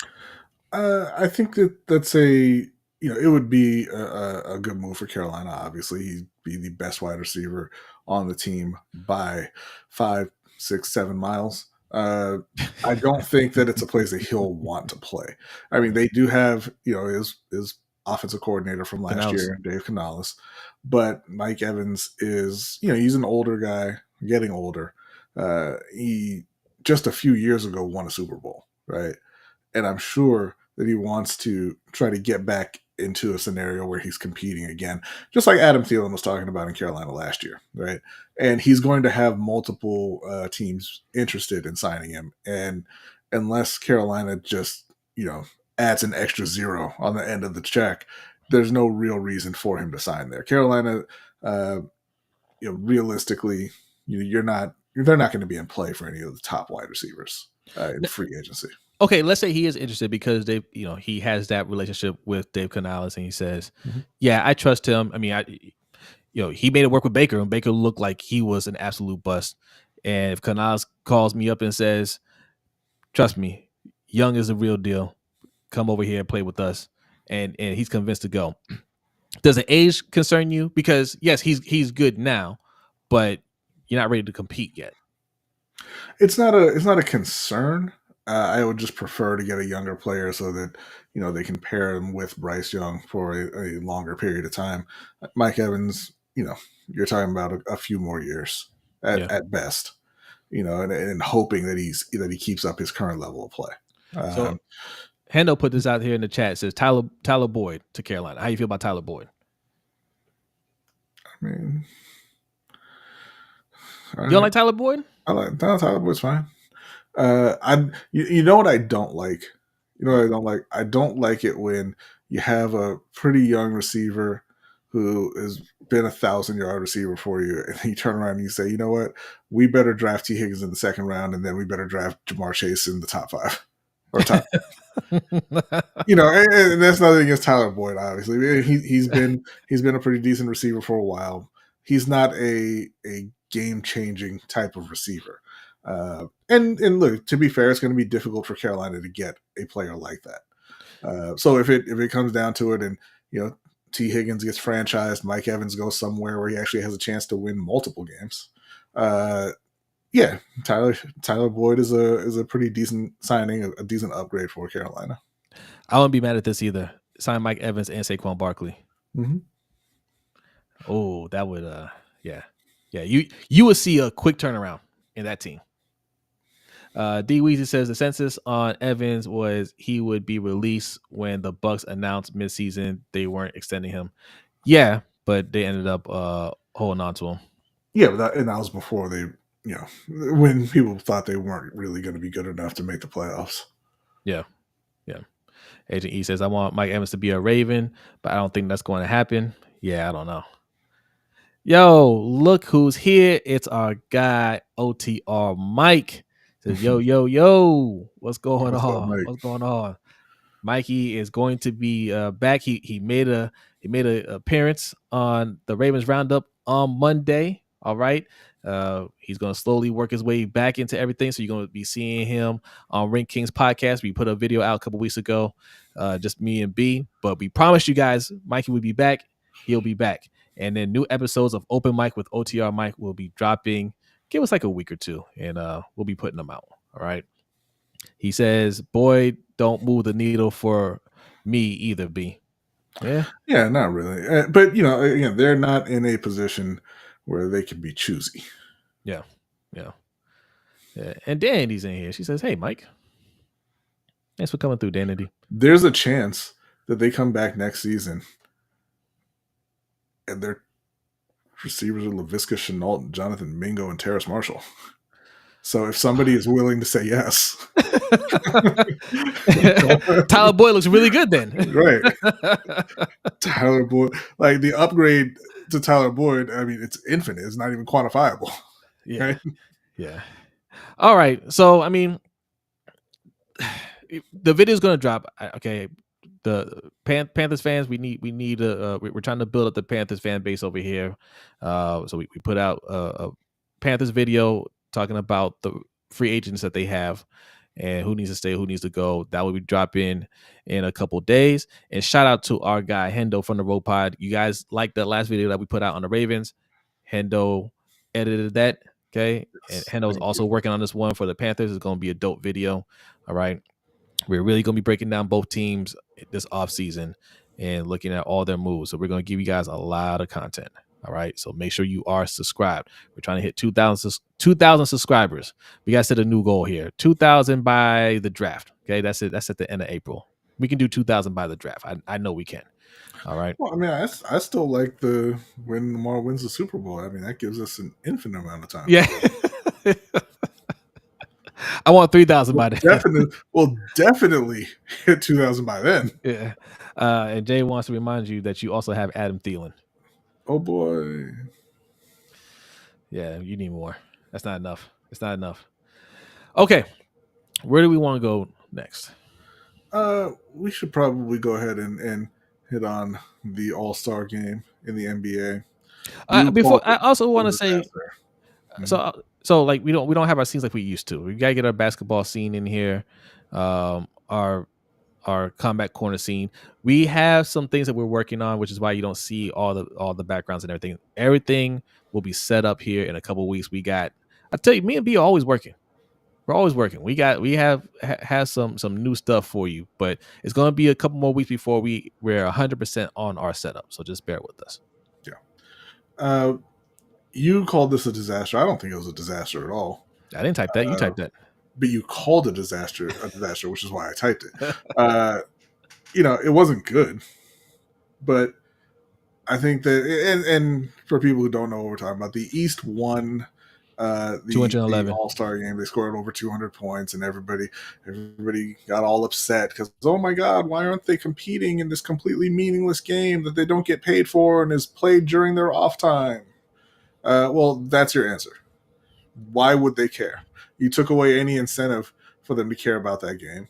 I think that's it would be a good move for Carolina. Obviously, he'd be the best wide receiver on the team by 5, 6, 7 miles. I don't think that it's a place that he'll want to play. I mean, they do have his offensive coordinator from last year, Dave Canales, but Mike Evans is he's an older guy, getting older. He just a few years ago won a Super Bowl, right? And I'm sure that he wants to try to get back into a scenario where he's competing again, just like Adam Thielen was talking about in Carolina last year, right? And he's going to have multiple teams interested in signing him. And unless Carolina just, adds an extra zero on the end of the check, there's no real reason for him to sign there. Carolina, realistically, they're not going to be in play for any of the top wide receivers in free agency. Okay, let's say he is interested because he has that relationship with Dave Canales, and he says, "Yeah, I trust him." I mean, he made it work with Baker, and Baker looked like he was an absolute bust. And if Canales calls me up and says, "Trust me, Young is a real deal. Come over here and play with us," and he's convinced to go, does the age concern you? Because yes, he's good now, but you're not ready to compete yet. It's not a concern. I would just prefer to get a younger player so that they can pair him with Bryce Young for a longer period of time. Mike Evans, you're talking about a few more years at best, and hoping that he keeps up his current level of play. So Hendo put this out here in the chat. It says Tyler Boyd to Carolina. How you feel about Tyler Boyd? I mean, you don't like Tyler Boyd? Tyler Boyd's fine. You know what I don't like? I don't like it when you have a pretty young receiver who has been 1,000-yard receiver for you, and you turn around and you say, you know what, we better draft T. Higgins in the second round, and then we better draft Jamar Chase in the top 5 or top. And that's nothing against Tyler Boyd. Obviously, he's been a pretty decent receiver for a while. He's not a game-changing type of receiver. And look, to be fair, it's going to be difficult for Carolina to get a player like that. So if it comes down to it, and T. Higgins gets franchised, Mike Evans goes somewhere where he actually has a chance to win multiple games. Tyler Boyd is a pretty decent signing, a decent upgrade for Carolina. I wouldn't be mad at this either. Sign Mike Evans and Saquon Barkley. Mm-hmm. Oh, that would yeah. You would see a quick turnaround in that team. D Weezy says the census on Evans was he would be released when the Bucs announced midseason they weren't extending him. Yeah, but they ended up holding on to him. Yeah, but that was before they, when people thought they weren't really going to be good enough to make the playoffs. Yeah. Agent E says I want Mike Evans to be a Raven, but I don't think that's going to happen. Yeah, I don't know. Yo, look who's here. It's our guy, OTR Mike. Says, yo, what's going on? What's going on? Mikey is going to be back. He made a appearance on the Ravens Roundup on Monday. All right. He's going to slowly work his way back into everything. So you're going to be seeing him on Ring Kings podcast. We put a video out a couple weeks ago, just me and B. But we promised you guys Mikey would be back. He'll be back. And then new episodes of Open Mic with OTR Mike will be dropping. Give us like a week or two, and we'll be putting them out. All right. He says, Boyd, don't move the needle for me either, B. Yeah, not really. But, again, they're not in a position where they can be choosy. Yeah. And Danity's in here. She says, hey, Mike. Thanks for coming through, Danity. There's a chance that they come back next season and their receivers are Laviska Shenault, Jonathan Mingo, and Terrace Marshall. So if somebody is willing to say yes. Tyler Boyd looks really good then. Right. Tyler Boyd. Like the upgrade to Tyler Boyd, I mean, it's infinite. It's not even quantifiable. Yeah. Right? Yeah. All right. So, I mean, the video is going to drop. Okay. the Panthers fans, we're trying to build up the Panthers fan base over here. So we put out a Panthers video talking about the free agents that they have and who needs to stay, who needs to go. That will be dropping in a couple days. And shout out to our guy Hendo from the Road Pod. You guys liked the last video that we put out on the Ravens. Hendo edited that. Okay. And Hendo's also working on this one for the Panthers. It's going to be a dope video. All right. We're really going to be breaking down both teams this offseason and looking at all their moves. So we're going to give you guys a lot of content. All right. So make sure you are subscribed. We're trying to hit 2,000 subscribers. We got to set a new goal here. 2,000 by the draft. Okay. That's it. That's at the end of April. We can do 2,000 by the draft. I know we can. All right. Well, I mean, I still like when Lamar wins the Super Bowl. I mean, that gives us an infinite amount of time. Yeah. I want 3,000 by then. We'll definitely hit 2,000 by then. Yeah. And Jay wants to remind you that you also have Adam Thielen. Oh boy. Yeah, you need more. That's not enough. It's not enough. Okay. Where do we want to go next? We should probably go ahead and hit on the All-Star game in the NBA. Before I also want to say, so like we don't have our scenes like we used to. We gotta get our basketball scene in here, our combat corner scene. We have some things that we're working on, which is why you don't see all the backgrounds and everything. Everything will be set up here in a couple of weeks. I tell you, me and B are always working. We're always working. We have some new stuff for you, but it's going to be a couple more weeks before we're 100% on our setup. So just bear with us. Yeah. You called this a disaster. I don't think it was a disaster at all. I didn't type that. You typed that. But you called it a disaster, which is why I typed it. It wasn't good, but I think that, and for people who don't know what we're talking about, the East won the 211 All-Star game. They scored over 200 points, and everybody got all upset because, oh my God, why aren't they competing in this completely meaningless game that they don't get paid for and is played during their off time? Well, that's your answer. Why would they care? You took away any incentive for them to care about that game.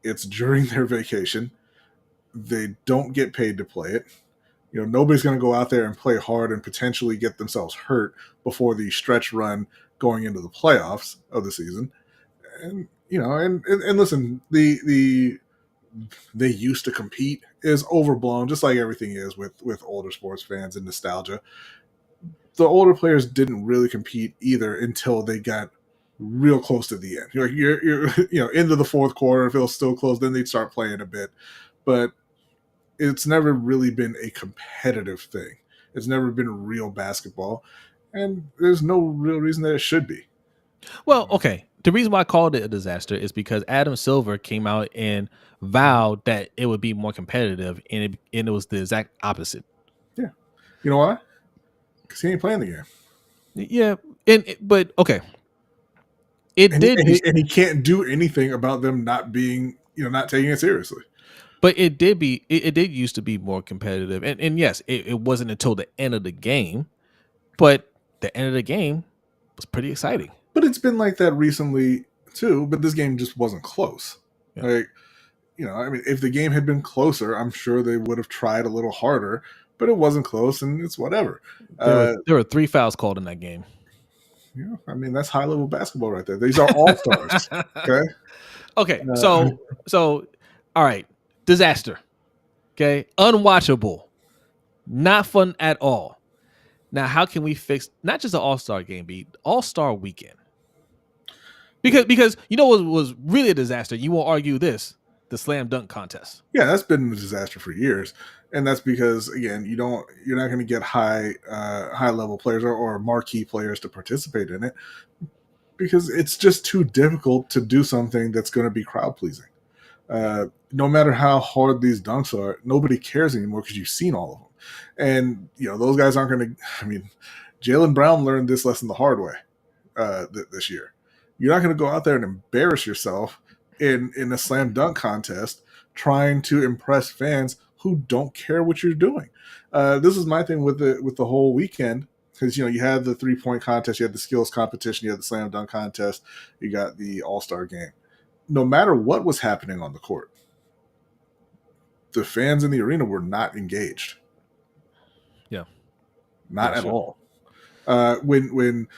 It's during their vacation. They don't get paid to play it. Nobody's going to go out there and play hard and potentially get themselves hurt before the stretch run going into the playoffs of the season. And, and listen, they used to compete is overblown, just like everything is with older sports fans and nostalgia. The older players didn't really compete either until they got real close to the end. You're into the fourth quarter. If it was still close, then they'd start playing a bit. But it's never really been a competitive thing. It's never been real basketball. And there's no real reason that it should be. Well, okay. The reason why I called it a disaster is because Adam Silver came out and vowed that it would be more competitive, and it was the exact opposite. Yeah. You know why? Because he ain't playing the game. Yeah. But okay. And he can't do anything about them not being, not taking it seriously. But it did used to be more competitive. And yes, it wasn't until the end of the game, but the end of the game was pretty exciting. But it's been like that recently too, but this game just wasn't close. Yeah. Like, if the game had been closer, I'm sure they would have tried a little harder, but it wasn't close and it's whatever. There were 3 fouls called in that game. Yeah, that's high level basketball right there. These are all stars. Okay. Okay. So all right. Disaster. Okay. Unwatchable. Not fun at all. Now, how can we fix not just the All-Star game, but All-Star weekend? Because what was really a disaster, you won't argue this, the slam dunk contest. Yeah, that's been a disaster for years. And that's because, again, you're not going to get high level players or marquee players to participate in it because it's just too difficult to do something that's going to be crowd pleasing. No matter how hard these dunks are, nobody cares anymore because you've seen all of them. And, those guys aren't going to, Jaylen Brown learned this lesson the hard way this year. You're not going to go out there and embarrass yourself in a slam dunk contest trying to impress fans who don't care what you're doing. This is my thing with the whole weekend because, you had the 3-point contest, you had the skills competition, you had the slam dunk contest, you got the All-Star game. No matter what was happening on the court, the fans in the arena were not engaged. Yeah. Not Yeah, at sure. all. When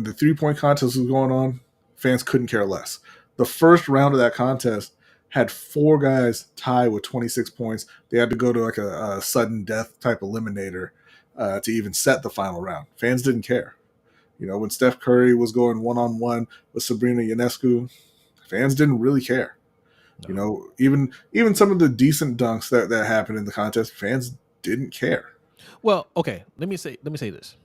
the 3-point contest was going on, fans couldn't care less. The first round of that contest had 4 guys tie with 26 points. They had to go to like a sudden death type eliminator to even set the final round. Fans didn't care. You know, when Steph Curry was going one-on-one with Sabrina Ionescu, fans didn't really care. No. You know, even some of the decent dunks that happened in the contest, fans didn't care. Well, okay. Let me say this.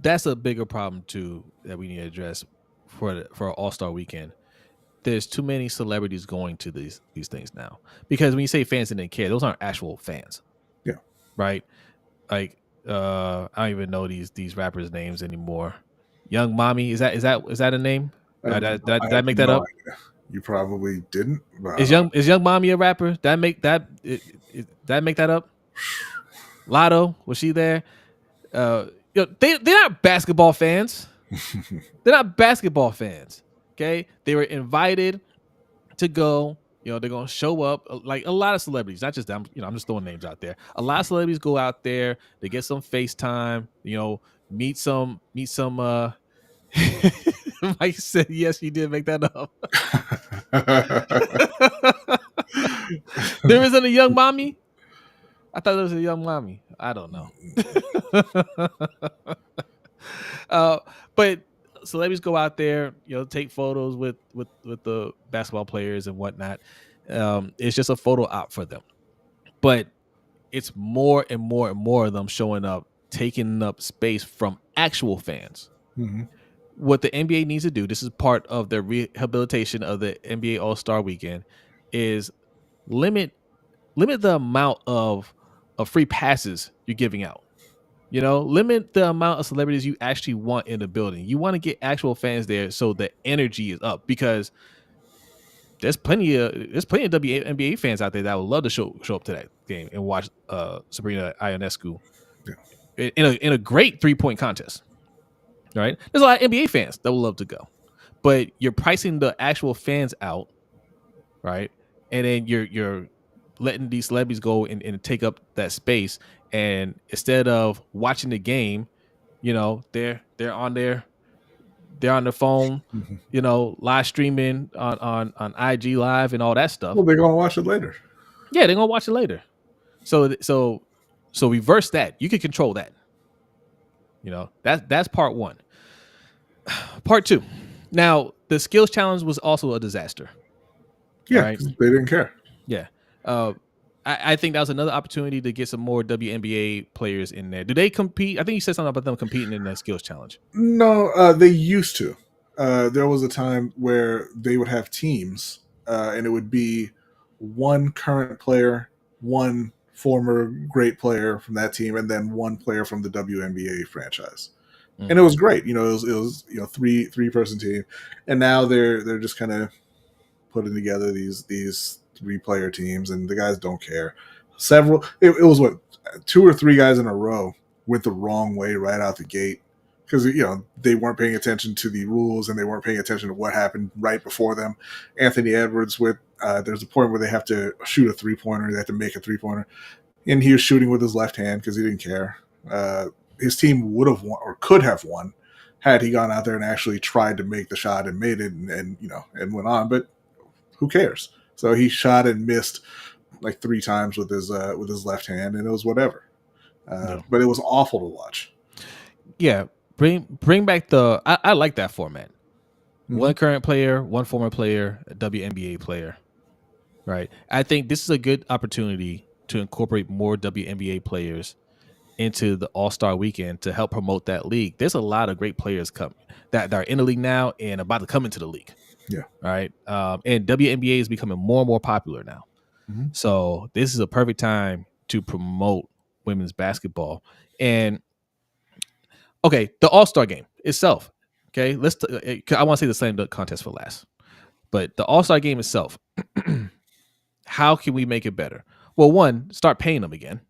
That's a bigger problem too that we need to address for All-Star Weekend. There's too many celebrities going to these things now, because when you say fans didn't care, those aren't actual fans. Yeah. Right. Like I don't even know these rappers' names anymore. Young Mommy, is that a name? Did I make that up? Idea. You probably didn't. Is Young Mommy a rapper? Did I make that up? Lotto, was she there? They're not basketball fans. They're not basketball fans. Okay, they were invited to go. You know, they're gonna show up like a lot of celebrities, not just them. You know, I'm just throwing names out there. A lot of celebrities go out there. They get some FaceTime. You know, meet some. Mike said, "Yes, you did make that up." There isn't a Young Mommy. I thought there was a Young Mommy. I don't know. But celebrities go out there, you know, take photos with the basketball players and whatnot. It's just a photo op for them. But it's more and more and more of them showing up, taking up space from actual fans. Mm-hmm. What the NBA needs to do, this is part of the rehabilitation of the NBA All-Star Weekend, is limit the amount of free passes you're giving out. You know, limit the amount of celebrities you actually want in the building. You want to get actual fans there so the energy is up, because there's plenty of WNBA fans out there that would love to show up to that game and watch Sabrina Ionescu in a great 3-point contest. Right? There's a lot of NBA fans that would love to go, but you're pricing the actual fans out, right? And then you're letting these celebrities go and take up that space. And instead of watching the game, you know, they're on their phone, Mm-hmm. you know, live streaming on IG Live and all that stuff. Well, they're gonna watch it later. Yeah, they're gonna watch it later. So reverse that. You can control that. You know, that's part one. Part two. Now, the skills challenge was also a disaster. Yeah, right? They didn't care. Yeah. I think that was another opportunity to get some more WNBA players in there. Do they compete? I think you said something about them competing in the skills challenge. No, they used to. There was a time where they would have teams, and it would be one current player, one former great player from that team, and then one player from the WNBA franchise. Mm-hmm. And it was great. You know, it was you know, three person team, and now they're just kind of putting together these 3-player teams, and the guys don't care. It was what, 2 or 3 guys in a row went the wrong way right out the gate, because, you know, they weren't paying attention to the rules and they weren't paying attention to what happened right before them. Anthony Edwards, there's a point where they have to shoot a 3-pointer, they have to make a 3-pointer, and he was shooting with his left hand because he didn't care. His team would have won, or could have won, had he gone out there and actually tried to make the shot and made it, and you know, and went on. But who cares? So he shot and missed like 3 times with his left hand, and it was whatever. But it was awful to watch. Yeah, bring back the. I like that format. Mm-hmm. One current player, one former player, a WNBA player. Right. I think this is a good opportunity to incorporate more WNBA players into the All-Star Weekend to help promote that league. There's a lot of great players that are in the league now and about to come into the league. Yeah. Right. And WNBA is becoming more and more popular now. Mm-hmm. So this is a perfect time to promote women's basketball. And okay, the All-Star game itself. Okay, I want to say the slam dunk contest for last, but the All-Star game itself. How can we make it better? Well, one, start paying them again.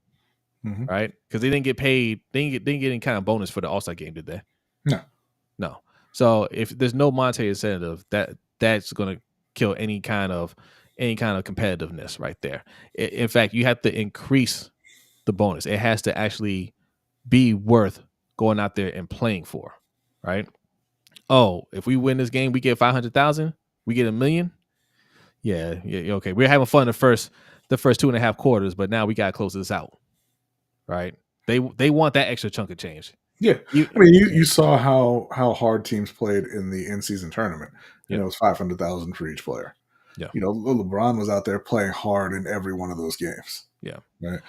Mm-hmm. Right? Because they didn't get paid. They didn't get any kind of bonus for the All-Star game, did they? No. So if there's no monetary incentive, that's going to kill any kind of any kind of competitiveness right there. In fact, you have to increase the bonus. It has to actually be worth going out there and playing for, right? Oh, if we win this game, we get 500,000, we get $1 million. Yeah, okay. We're having fun the first 2.5 quarters, but now we got to close this out, right? They want that extra chunk of change. Yeah, you saw how hard teams played in the in-season tournament. It was 500,000 for each player. Yeah, LeBron was out there playing hard in every one of those games. Yeah, right.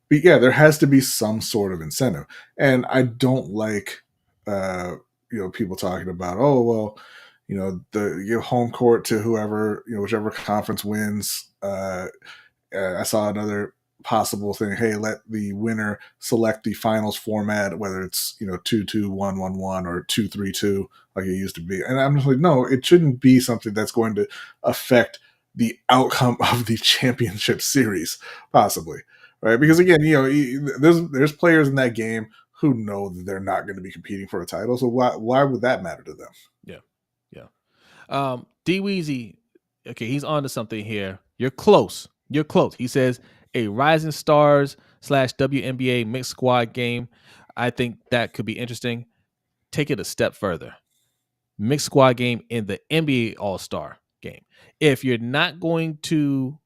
But yeah, there has to be some sort of incentive, and I don't like people talking about, oh well, give home court to whoever, whichever conference wins. I saw another possible thing. Hey, let the winner select the finals format, whether it's 2-2, 1-1-1, or 2-3-2, like it used to be. And I'm just like, no, it shouldn't be something that's going to affect the outcome of the championship series, possibly, right? Because again, there's players in that game who know that they're not going to be competing for a title. So why would that matter to them? Yeah. D Weezy, okay, he's on to something here. You're close. He says a Rising Stars / WNBA mixed squad game. I think that could be interesting. Take it a step further. Mixed squad game in the NBA All-Star game. If you're not going to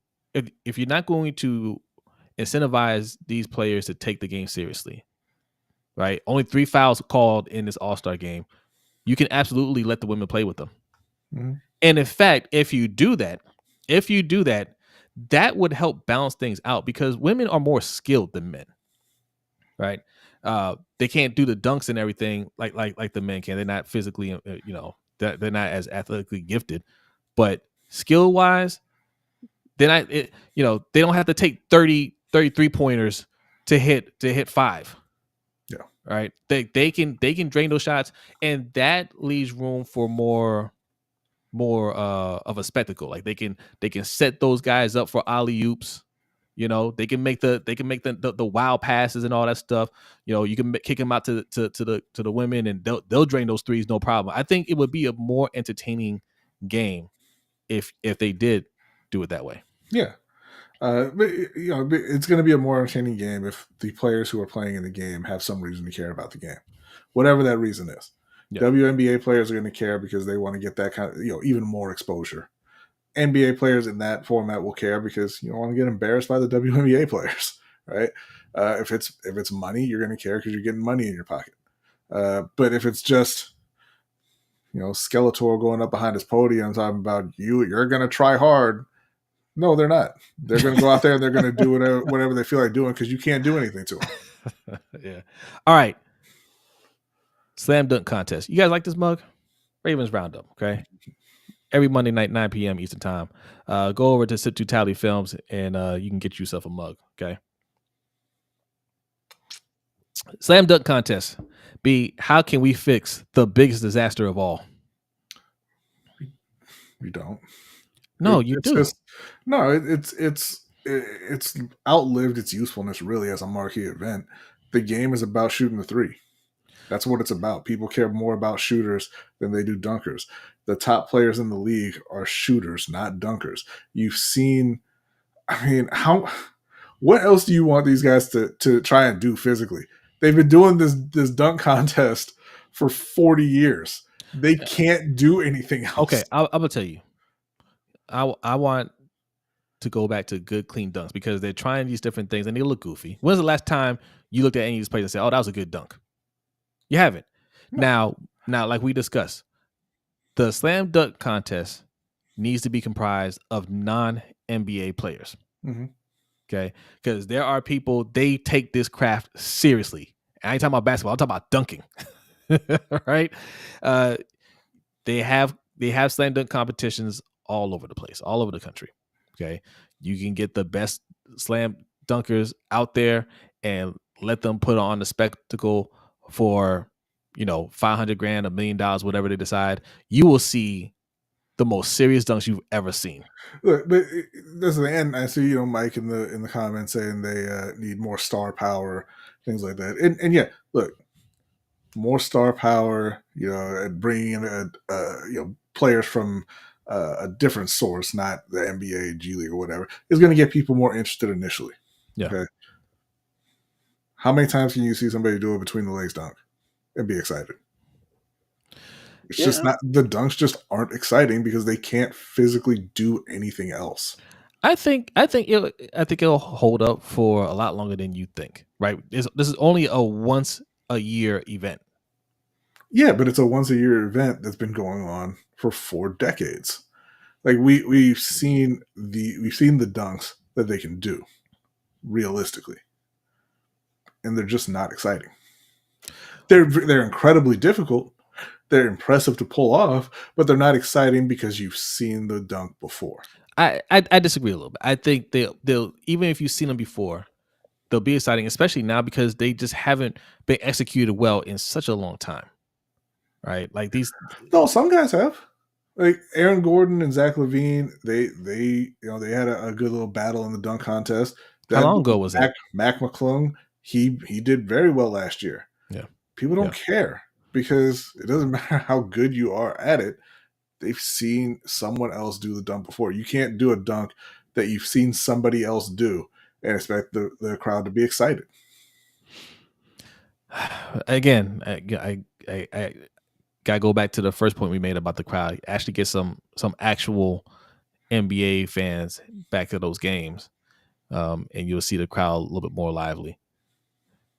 incentivize these players to take the game seriously, right? Only 3 fouls called in this All-Star game. You can absolutely let the women play with them. Mm-hmm. And in fact, if you do that, that would help balance things out, because women are more skilled than men, right? They can't do the dunks and everything like the men can. They're not physically, they're not as athletically gifted, but skill wise, they're not. They don't have to take 33 pointers to hit 5. Yeah, right. They can drain those shots, and that leaves room for more of a spectacle. Like they can set those guys up for alley oops. They can make the wild passes and all that stuff. You can kick them out to the women, and they'll drain those threes, no problem. I think it would be a more entertaining game if they did do it that way. Yeah. But it's going to be a more entertaining game if the players who are playing in the game have some reason to care about the game, whatever that reason is. Yeah. WNBA players are going to care because they want to get that kind of, even more exposure. NBA players in that format will care because you don't want to get embarrassed by the WNBA players, right? If it's money, you're going to care because you're getting money in your pocket. But if it's just, Skeletor going up behind his podium talking about you're going to try hard. No, they're not. They're going to go out there and they're going to do whatever they feel like doing because you can't do anything to them. Yeah. All right. Slam dunk contest. You guys like this mug? Ravens Roundup, okay? Every Monday night, 9 p.m. Eastern Time. Go over to Sip to Tally Films and you can get yourself a mug, okay? Slam dunk contest. B, how can we fix the biggest disaster of all? We don't. No, you do. It's outlived its usefulness really as a marquee event. The game is about shooting the three. That's what it's about. People care more about shooters than they do dunkers. The top players in the league are shooters, not dunkers. You've seen, what else do you want these guys to try and do physically? They've been doing this dunk contest for 40 years. They can't do anything else. Okay, I'm going to tell you. I want to go back to good, clean dunks because they're trying these different things and they look goofy. When's the last time you looked at any of these players and said, oh, that was a good dunk? You haven't. No. Now, like we discussed, the slam dunk contest needs to be comprised of non-NBA players. Mm-hmm. Okay? Because there are people, they take this craft seriously. I ain't talking about basketball, I'm talking about dunking. Right? They have slam dunk competitions all over the place, all over the country. Okay. You can get the best slam dunkers out there and let them put on the spectacle for, $500,000, $1 million, whatever they decide. You will see the most serious dunks you've ever seen. Look, but this is the end. I see, Mike in the comments saying they need more star power, things like that. And yeah, look, more star power, and bringing in, players from a different source, not the NBA, G League, or whatever, is going to get people more interested initially. Yeah. Okay. How many times can you see somebody do a between the legs dunk and be excited? It's just not, the dunks just aren't exciting because they can't physically do anything else. I think it'll hold up for a lot longer than you think. Right? This is only a once a year event. Yeah, but it's a once a year event that's been going on for 4 decades. Like we've seen the dunks that they can do realistically, and they're just not exciting. They're incredibly difficult. They're impressive to pull off, but they're not exciting because you've seen the dunk before. I disagree a little bit. I think they'll even if you've seen them before, they'll be exciting, especially now because they just haven't been executed well in such a long time. Right? Like these. No, some guys have. Like Aaron Gordon and Zach LaVine, they had a good little battle in the dunk contest. How long ago was that? Mac McClung, he did very well last year. Yeah. People don't care because it doesn't matter how good you are at it. They've seen someone else do the dunk before. You can't do a dunk that you've seen somebody else do and expect the crowd to be excited. Again, I gotta go back to the first point we made about the crowd. Actually get some actual NBA fans back to those games, and you'll see the crowd a little bit more lively.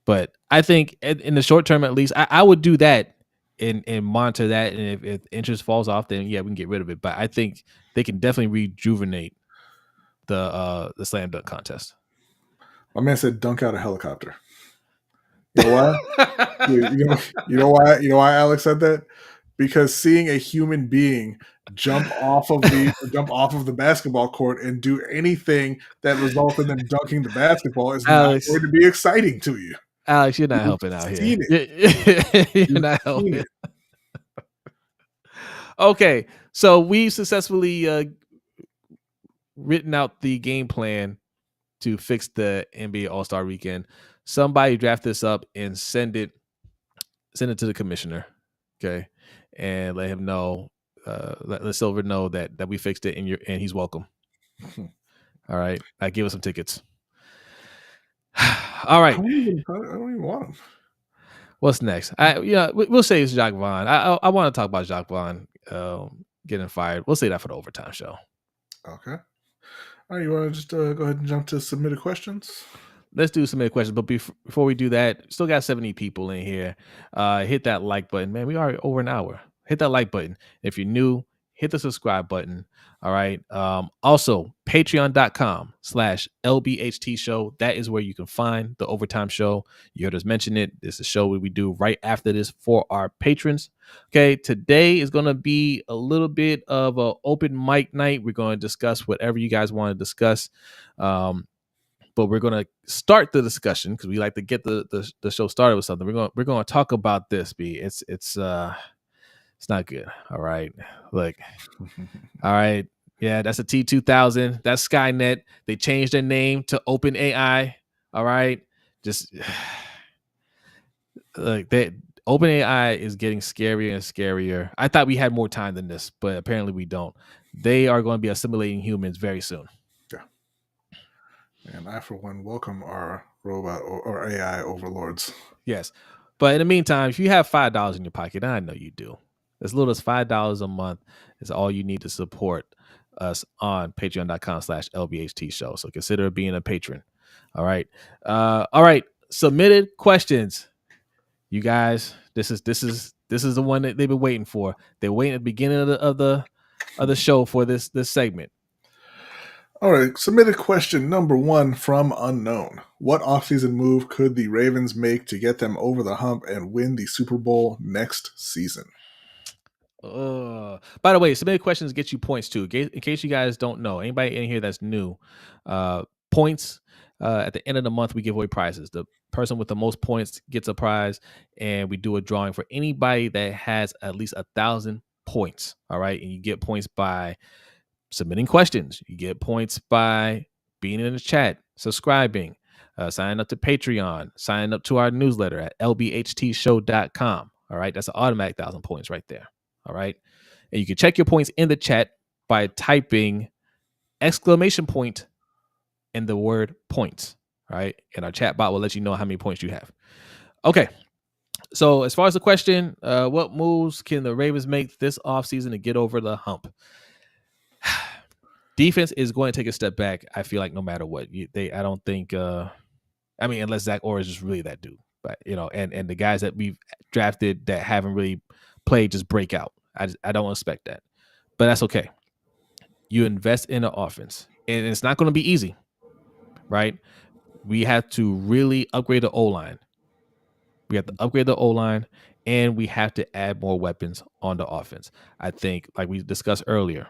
But I think in the short term, at least, I would do that and monitor that. And if interest falls off, then yeah, we can get rid of it. But I think they can definitely rejuvenate the slam dunk contest. My man said dunk out a helicopter. You know why? you know why? You know why Alex said that? Because seeing a human being jump off of the basketball court and do anything that results in them dunking the basketball is Alex, not going to be exciting to you. Alex, you're not helping out here. You're not helping. Okay, so we successfully written out the game plan to fix the NBA All-Star Weekend. Somebody draft this up and send it to the commissioner, okay, and let him know. Let Silver know that we fixed it, and he's welcome. All right, give us some tickets. All right. I don't even want them. What's next? We'll say it's Jacques Vaughn. I want to talk about Jacques Vaughn getting fired. We'll say that for the overtime show. Okay. All right, you want to just go ahead and jump to submitted questions? Let's do submitted questions. But before we do that, still got 70 people in here. Hit that like button. Man, we are over an hour. Hit that like button. If you're new, hit the subscribe button. All right. Also, patreon.com/LBHT Show. That is where you can find the overtime show. You heard us mention it. This is a show we do right after this for our patrons. Okay. Today is going to be a little bit of an open mic night. We're going to discuss whatever you guys want to discuss. But we're going to start the discussion because we like to get the show started with something. We're going to talk about this. It's not good. All right. Look. All right. Yeah, that's a T2000. That's Skynet. They changed their name to OpenAI. All right. Just like OpenAI is getting scarier and scarier. I thought we had more time than this, but apparently we don't. They are going to be assimilating humans very soon. Yeah. And I, for one, welcome our robot or AI overlords. Yes. But in the meantime, if you have $5 in your pocket, and I know you do, as little as $5 a month is all you need to support us on patreon.com/LBHT Show. So consider being a patron. All right. All right. Submitted questions. You guys, this is the one that they've been waiting for. They're waiting at the beginning of the show for this segment. All right. Submitted question number 1 from Unknown. What offseason move could the Ravens make to get them over the hump and win the Super Bowl next season? By the way, submitted questions get you points too. In case you guys don't know, anybody in here that's new, points at the end of the month we give away prizes. The person with the most points gets a prize, and we do a drawing for anybody that has at least 1,000 points. All right, and you get points by submitting questions. You get points by being in the chat, subscribing, signing up to Patreon, signing up to our newsletter at LBHTShow.com. All right, that's an automatic 1,000 points right there. All right. And you can check your points in the chat by typing exclamation point and the word points, right? And our chat bot will let you know how many points you have. Okay. So as far as the question, what moves can the Ravens make this offseason to get over the hump? Defense is going to take a step back. I feel like no matter what, I don't think. Unless Zach Orr is just really that dude, but and the guys that we've drafted that haven't really played just break out. I don't expect that, but that's okay. You invest in the offense, and it's not going to be easy, right? We have to really upgrade the O-line. We have to upgrade the O-line, and we have to add more weapons on the offense. I think, like we discussed earlier,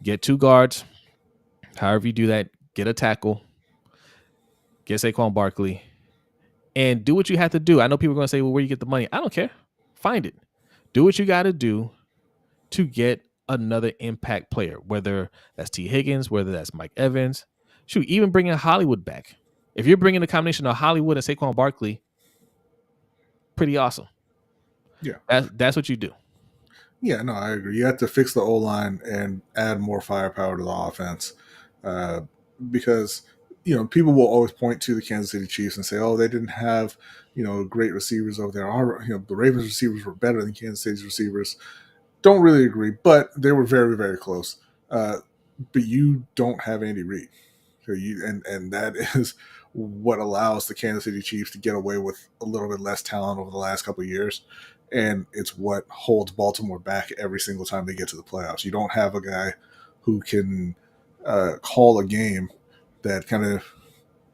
get 2 guards. However you do that, get a tackle, get Saquon Barkley, and do what you have to do. I know people are going to say, well, where you get the money? I don't care. Find it. Do what you got to do to get another impact player, whether that's T. Higgins, whether that's Mike Evans. Shoot, even bringing Hollywood back. If you're bringing a combination of Hollywood and Saquon Barkley, pretty awesome. Yeah. That's what you do. Yeah, no, I agree. You have to fix the O-line and add more firepower to the offense because, people will always point to the Kansas City Chiefs and say, oh, they didn't have, great receivers over there. The Ravens receivers were better than Kansas City's receivers. Don't really agree, but they were very, very close. But you don't have Andy Reid. So and that is what allows the Kansas City Chiefs to get away with a little bit less talent over the last couple of years. And it's what holds Baltimore back every single time they get to the playoffs. You don't have a guy who can call a game that kind of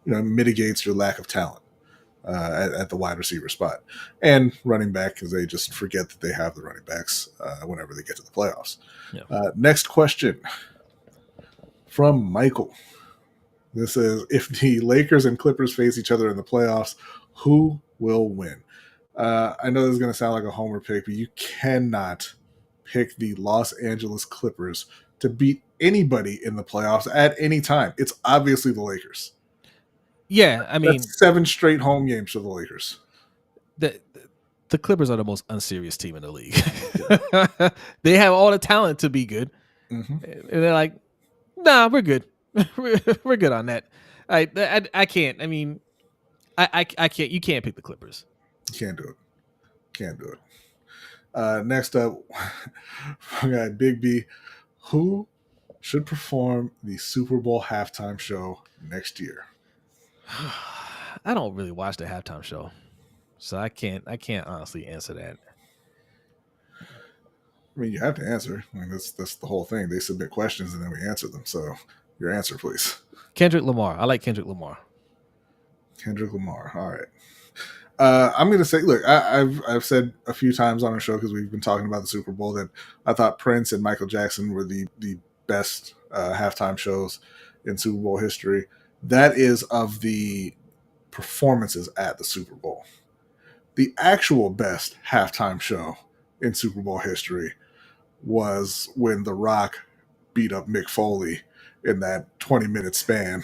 mitigates your lack of talent at the wide receiver spot. And running back, because they just forget that they have the running backs whenever they get to the playoffs. Yeah. Next question from Michael. This is, if the Lakers and Clippers face each other in the playoffs, who will win? I know this is going to sound like a homer pick, but you cannot pick the Los Angeles Clippers to beat anybody in the playoffs at any time. It's obviously the Lakers. Yeah, I mean, that's 7 straight home games for the Lakers. The Clippers are the most unserious team in the league. They have all the talent to be good, and they're like, "Nah, we're good. we're good on that." I can't. I mean, I can't. You can't pick the Clippers. You can't do it. Next up, we got Big B. Who should perform the Super Bowl halftime show next year? I don't really watch the halftime show, so I can't honestly answer that. I mean, you have to answer. I mean, that's the whole thing. They submit questions and then we answer them. So, your answer, please. Kendrick Lamar. I like Kendrick Lamar. Kendrick Lamar. All right. I'm going to say, look, I've said a few times on our show, because we've been talking about the Super Bowl, that I thought Prince and Michael Jackson were the best halftime shows in Super Bowl history. That is of the performances at the Super Bowl. The actual best halftime show in Super Bowl history was when The Rock beat up Mick Foley in that 20-minute span.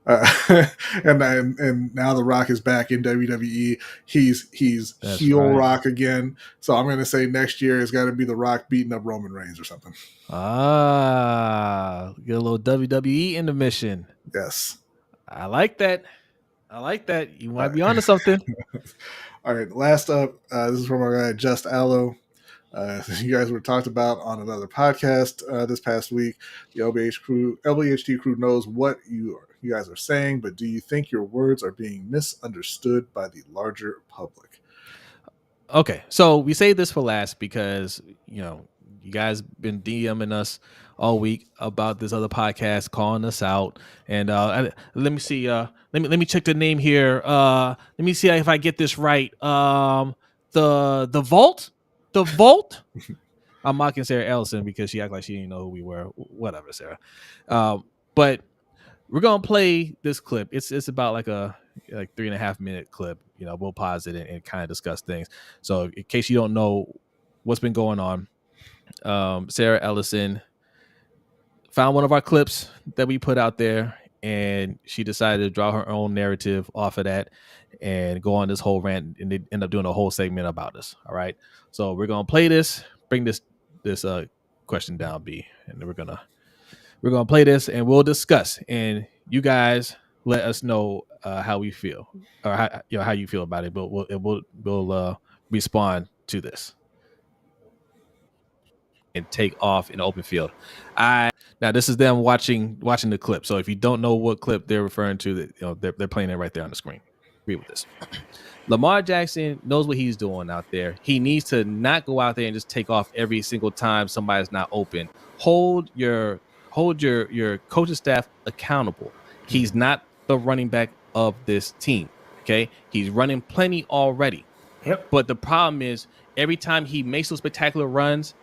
And now The Rock is back in WWE. He's heel right. Rock again. So I'm going to say next year it's got to be The Rock beating up Roman Reigns or something. Get a little WWE intermission. Yes. I like that. You might be onto something. All right. Last up, this is from our guy, Just Allo. You guys were talked about on another podcast this past week. The LBHT crew knows what you guys are saying, but do you think your words are being misunderstood by the larger public? Okay, so we say this for last because you guys been DMing us all week about this other podcast, calling us out, and let me see. Let me check the name here. Let me see if I get this right. The Vault. The Vault. I'm mocking Sarah Ellison because she acted like she didn't know who we were. Whatever, Sarah. But we're gonna play this clip. It's about like 3.5 minute clip. We'll pause it and kind of discuss things. So in case you don't know what's been going on, Sarah Ellison found one of our clips that we put out there, and she decided to draw her own narrative off of that and go on this whole rant, and they end up doing a whole segment about us. All right. So we're going to play this, bring this question down, B, and then we're gonna play this and we'll discuss, and you guys let us know how we feel or how you feel about it. But we'll respond to this and take off in the open field. Now this is them watching the clip. So if you don't know what clip they're referring to, they're playing it right there on the screen. Agree with this. Lamar Jackson knows what he's doing out there. He needs to not go out there and just take off every single time somebody's not open. Hold your coaching staff accountable. He's not the running back of this team. Okay, he's running plenty already. Yep. But the problem is every time he makes those spectacular runs,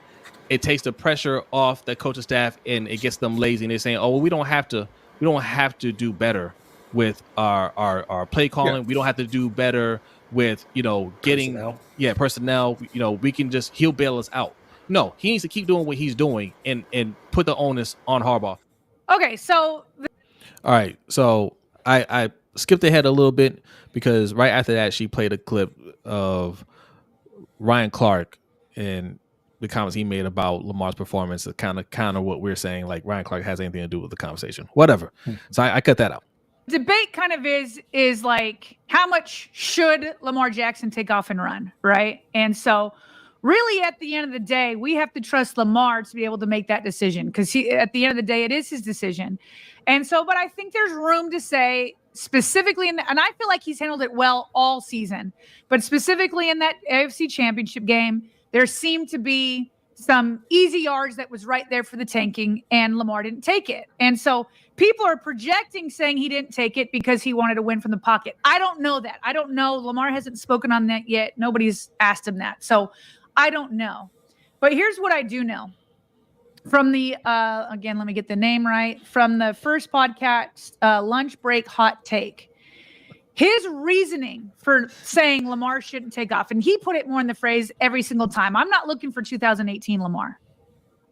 it takes the pressure off the coaching staff and it gets them lazy. And they're saying, "Oh, well, we don't have to do better with our play calling. Yeah. We don't have to do better with getting personnel. We can just he'll bail us out." No, he needs to keep doing what he's doing and put the onus on Harbaugh. Okay, so all right, so I skipped ahead a little bit because right after that she played a clip of Ryan Clark and the comments he made about Lamar's performance. Kind of what we're saying, like Ryan Clark has anything to do with the conversation. Whatever. So I cut that out. Debate kind of is like how much should Lamar Jackson take off and run, right? And so really at the end of the day, we have to trust Lamar to be able to make that decision because at the end of the day, it is his decision. And so, but I think there's room to say specifically and I feel like he's handled it well all season, but specifically in that AFC Championship game, there seemed to be some easy yards that was right there for the tanking and Lamar didn't take it. And so people are projecting saying he didn't take it because he wanted to win from the pocket. I don't know that. I don't know. Lamar hasn't spoken on that yet. Nobody's asked him that. So I don't know. But here's what I do know. From the, again, let me get the name right. From the first podcast, Lunch Break Hot Take. His reasoning for saying Lamar shouldn't take off, and he put it more in the phrase every single time. I'm not looking for 2018 Lamar.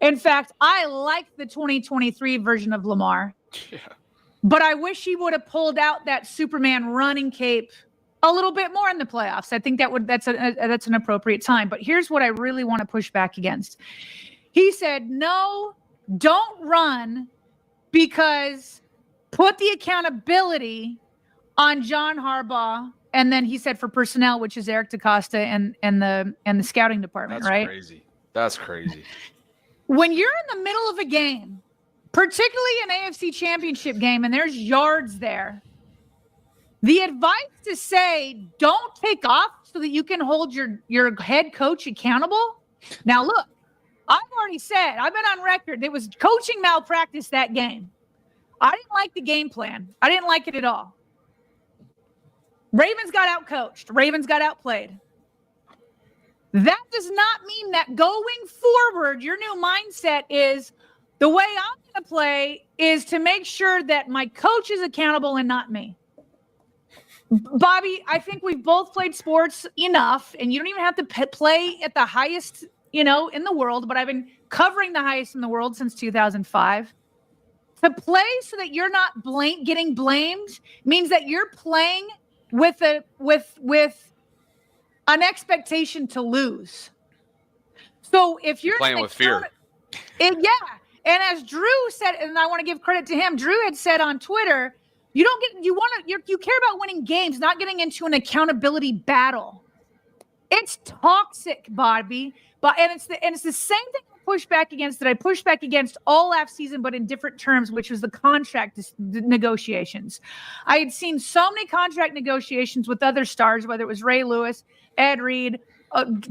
In fact, I like the 2023 version of Lamar, but I wish he would have pulled out that Superman running cape a little bit more in the playoffs. I think that's an appropriate time. But here's what I really want to push back against. He said, no, don't run because put the accountability on John Harbaugh, and then he said for personnel, which is Eric DaCosta and the scouting department, That's right? Crazy. That's crazy. When you're in the middle of a game, particularly an AFC Championship game, and there's yards there, the advice to say don't take off so that you can hold your head coach accountable. Now, look, I've already said, I've been on record, it was coaching malpractice that game. I didn't like the game plan. I didn't like it at all. Ravens got outcoached. Ravens got outplayed. That does not mean that going forward, your new mindset is the way I'm going to play is to make sure that my coach is accountable and not me. Bobby, I think we've both played sports enough, and you don't even have to play at the highest, in the world, but I've been covering the highest in the world since 2005. To play so that you're not getting blamed means that you're playing with an expectation to lose. So if you're playing with fear, and as Drew said, and I want to give credit to him, Drew had said on Twitter, you care about winning games, not getting into an accountability battle. It's toxic, Bobby. And it's the same thing I pushed back against all last season, but in different terms, which was the contract negotiations. I had seen so many contract negotiations with other stars, whether it was Ray Lewis, Ed Reed,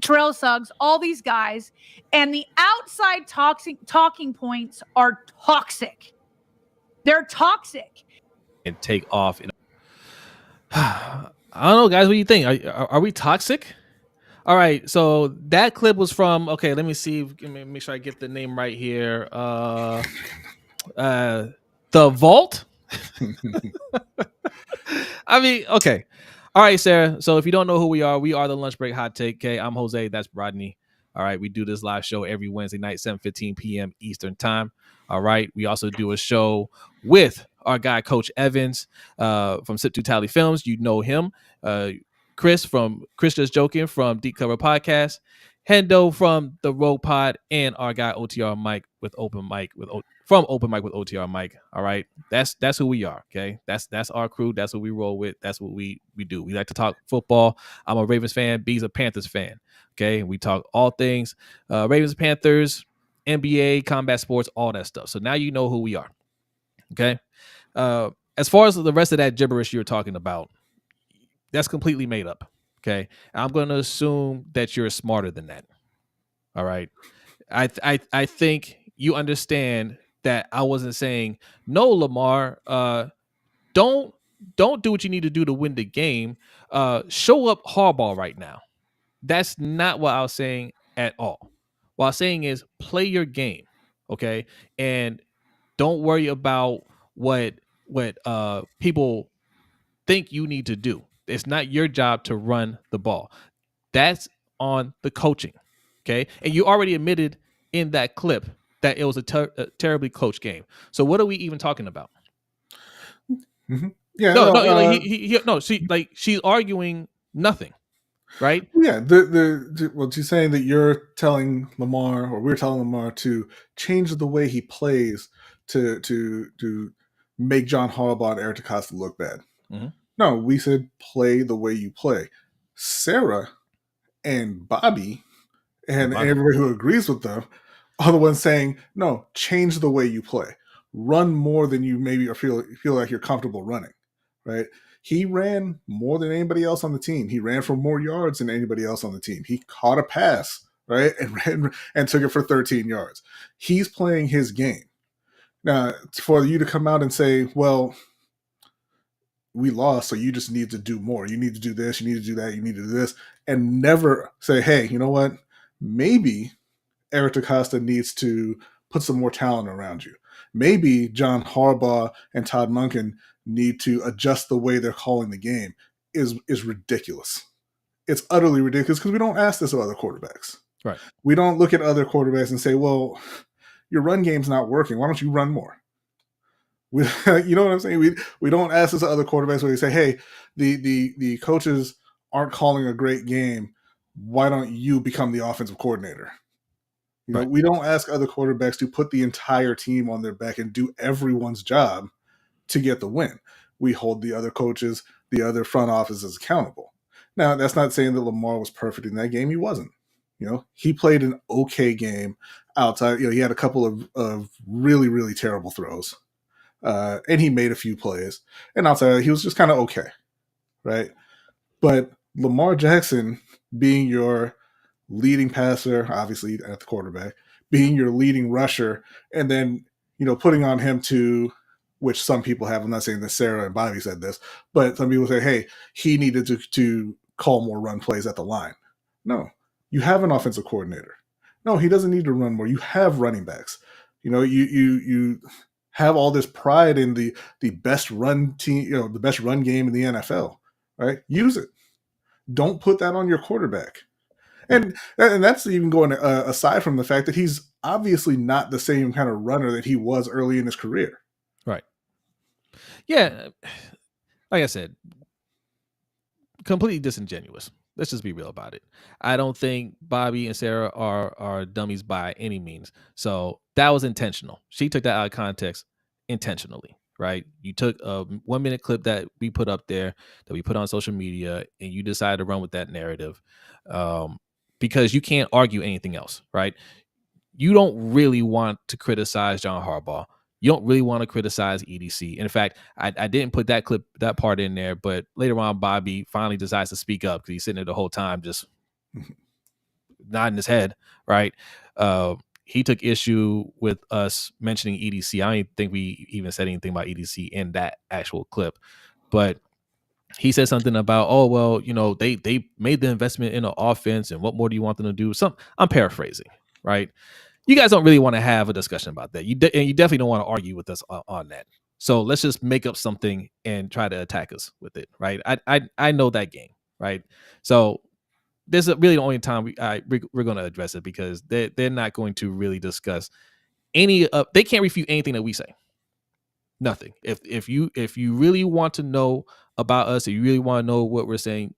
Terrell Suggs, all these guys, and the outside talking points are toxic. They're toxic. And take off. I don't know, guys. What do you think? Are we toxic? All right. So that clip was from. Okay, let me see. Let me make sure I get the name right here. The Vault. I mean, okay. All right, Sarah. So if you don't know who we are the Lunch Break Hot Take. Okay, I'm Jose. That's Brodny. All right, we do this live show every Wednesday night, 7:15 p.m. Eastern time. All right, we also do a show with our guy, Coach Evans from Sip to Tally Films. You know him. Chris Just Joking from Deep Cover Podcast. Hendo from the Rogue Pod and our guy OTR Mike with from Open Mic with OTR Mike. All right, that's who we are. Okay, that's our crew. That's what we roll with. That's what we do. We like to talk football. I'm a Ravens fan. B's a Panthers fan. Okay, we talk all things Ravens, Panthers, NBA, combat sports, all that stuff. So now you know who we are. Okay. As far as the rest of that gibberish you're talking about, that's completely made up. Okay. I'm going to assume that you're smarter than that. All right. I think you understand that I wasn't saying, no, Lamar, don't do what you need to do to win the game. Show up hardball right now. That's not what I was saying at all. What I was saying is play your game. Okay. And don't worry about what people think you need to do. It's not your job to run the ball. That's on the coaching. Okay. And you already admitted in that clip that it was a terribly coached game. So what are we even talking about? Mm-hmm. Yeah. No, she's arguing nothing. Right? Yeah. Well, she's saying that you're telling Lamar, or we're telling Lamar to change the way he plays to make John Harbaugh and Eric DeCosta look bad. Mm-hmm. No, we said play the way you play. Sarah and Bobby and everybody who agrees with them are the ones saying, no, change the way you play. Run more than you maybe or feel like you're comfortable running, right? He ran more than anybody else on the team. He ran for more yards than anybody else on the team. He caught a pass, right, and took it for 13 yards. He's playing his game. Now, for you to come out and say, well, we lost, so you just need to do more. You need to do this, you need to do that, you need to do this, and never say, hey, you know what? Maybe Eric DeCosta needs to put some more talent around you. Maybe John Harbaugh and Todd Monken need to adjust the way they're calling the game is ridiculous. It's utterly ridiculous because we don't ask this of other quarterbacks. Right. We don't look at other quarterbacks and say, well, your run game's not working. Why don't you run more? You know what I'm saying? We don't ask this of other quarterbacks where they say, hey, the coaches aren't calling a great game. Why don't you become the offensive coordinator? You know, we don't ask other quarterbacks to put the entire team on their back and do everyone's job to get the win. We hold the other coaches, the other front offices accountable. Now, that's not saying that Lamar was perfect in that game. He wasn't. You know, he played an okay game outside. You know, he had a couple of really, really terrible throws. And he made a few plays. And outside of that, he was just kind of okay. Right? But Lamar Jackson being your leading passer, obviously at the quarterback, being your leading rusher, and then, you know, putting on him to, which some people have, I'm not saying that Sarah and Bobby said this, but some people say, hey, he needed to call more run plays at the line. No, you have an offensive coordinator. No, he doesn't need to run more. You have running backs. You know, you have all this pride in the best run team, you know, the best run game in the NFL, right? Use it. Don't put that on your quarterback. And that's even going aside from the fact that he's obviously not the same kind of runner that he was early in his career. Right. Yeah. Like I said, completely disingenuous. Let's just be real about it. I don't think Bobby and Sarah are dummies by any means. So that was intentional. She took that out of context intentionally, right? You took a 1 minute clip that we put up there, that we put on social media, and you decided to run with that narrative. Because you can't argue anything else, right? You don't really want to criticize John Harbaugh. You don't really want to criticize EDC. In fact, I didn't put that part in there, but later on, Bobby finally decides to speak up because he's sitting there the whole time just nodding his head, right? He took issue with us mentioning EDC. I don't even think we even said anything about EDC in that actual clip, but he said something about, oh, well, you know, they made the investment in an offense, and what more do you want them to do? I'm paraphrasing, right? You guys don't really want to have a discussion about that. And you definitely don't want to argue with us on that. So let's just make up something and try to attack us with it, right? I know that game, right? So this is really the only time we're going to address it, because they're not going to really discuss they can't refute anything that we say. Nothing. If you really want to know about us, if you really want to know what we're saying,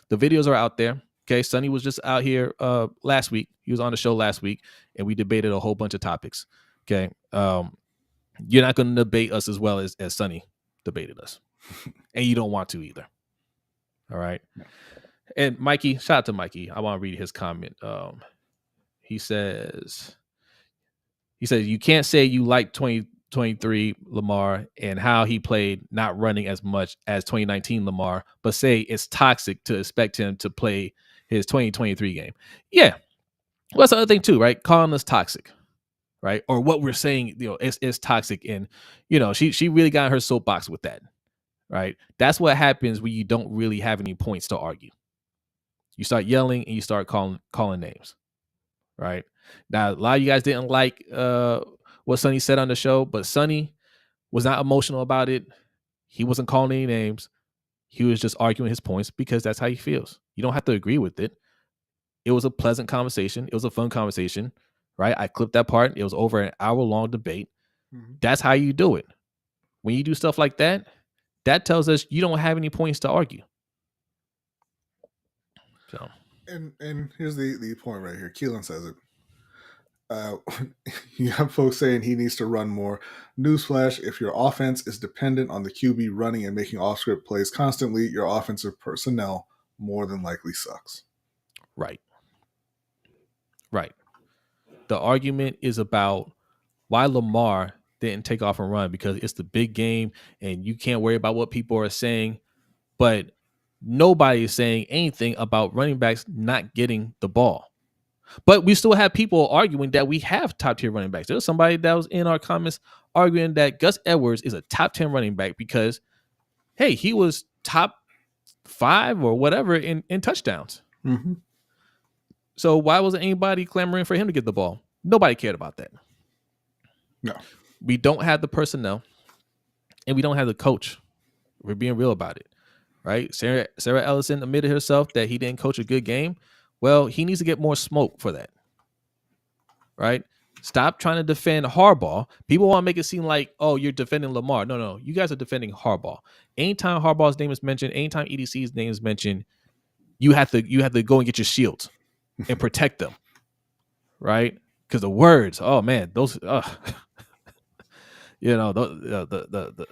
the videos are out there. Okay, Sonny was just out here last week. He was on the show last week, and we debated a whole bunch of topics. Okay, you're not going to debate us as well as Sonny debated us, and you don't want to either. All right. And Mikey, shout out to Mikey. I want to read his comment. He says, you can't say you like 2023 Lamar and how he played not running as much as 2019 Lamar, but say it's toxic to expect him to play his 2023 game. Yeah. Well, that's the other thing too, right? Calling us toxic, right? Or what we're saying, it's toxic. And, she really got her soapbox with that, right? That's what happens when you don't really have any points to argue. You start yelling and you start calling names, right? Now, a lot of you guys didn't like what Sonny said on the show, but Sonny was not emotional about it. He wasn't calling any names. He was just arguing his points because that's how he feels. You don't have to agree with it. It was a pleasant conversation. It was a fun conversation, right? I clipped that part. It was over an hour-long debate. Mm-hmm. That's how you do it. When you do stuff like that, that tells us you don't have any points to argue. So, and here's the point right here. Keelan says it. You have folks saying he needs to run more. Newsflash, if your offense is dependent on the QB running and making off-script plays constantly, your offensive personnel more than likely sucks. Right. The argument is about why Lamar didn't take off and run, because it's the big game and you can't worry about what people are saying. But nobody is saying anything about running backs not getting the ball. But we still have people arguing that we have top tier running backs. There's somebody that was in our comments arguing that Gus Edwards is a top 10 running back because, hey, he was top 5 or whatever in touchdowns. Mm-hmm. So why wasn't anybody clamoring for him to get the ball? Nobody cared about that. No. We don't have the personnel and we don't have the coach. We're being real about it, right? Sarah Ellison admitted herself that he didn't coach a good game. Well, he needs to get more smoke for that, right? Stop trying to defend Harbaugh. People want to make it seem like, oh, you're defending Lamar. No, you guys are defending Harbaugh. Anytime Harbaugh's name is mentioned, anytime EDC's name is mentioned, you have to go and get your shields and protect them, right? Because the words, oh man, those, the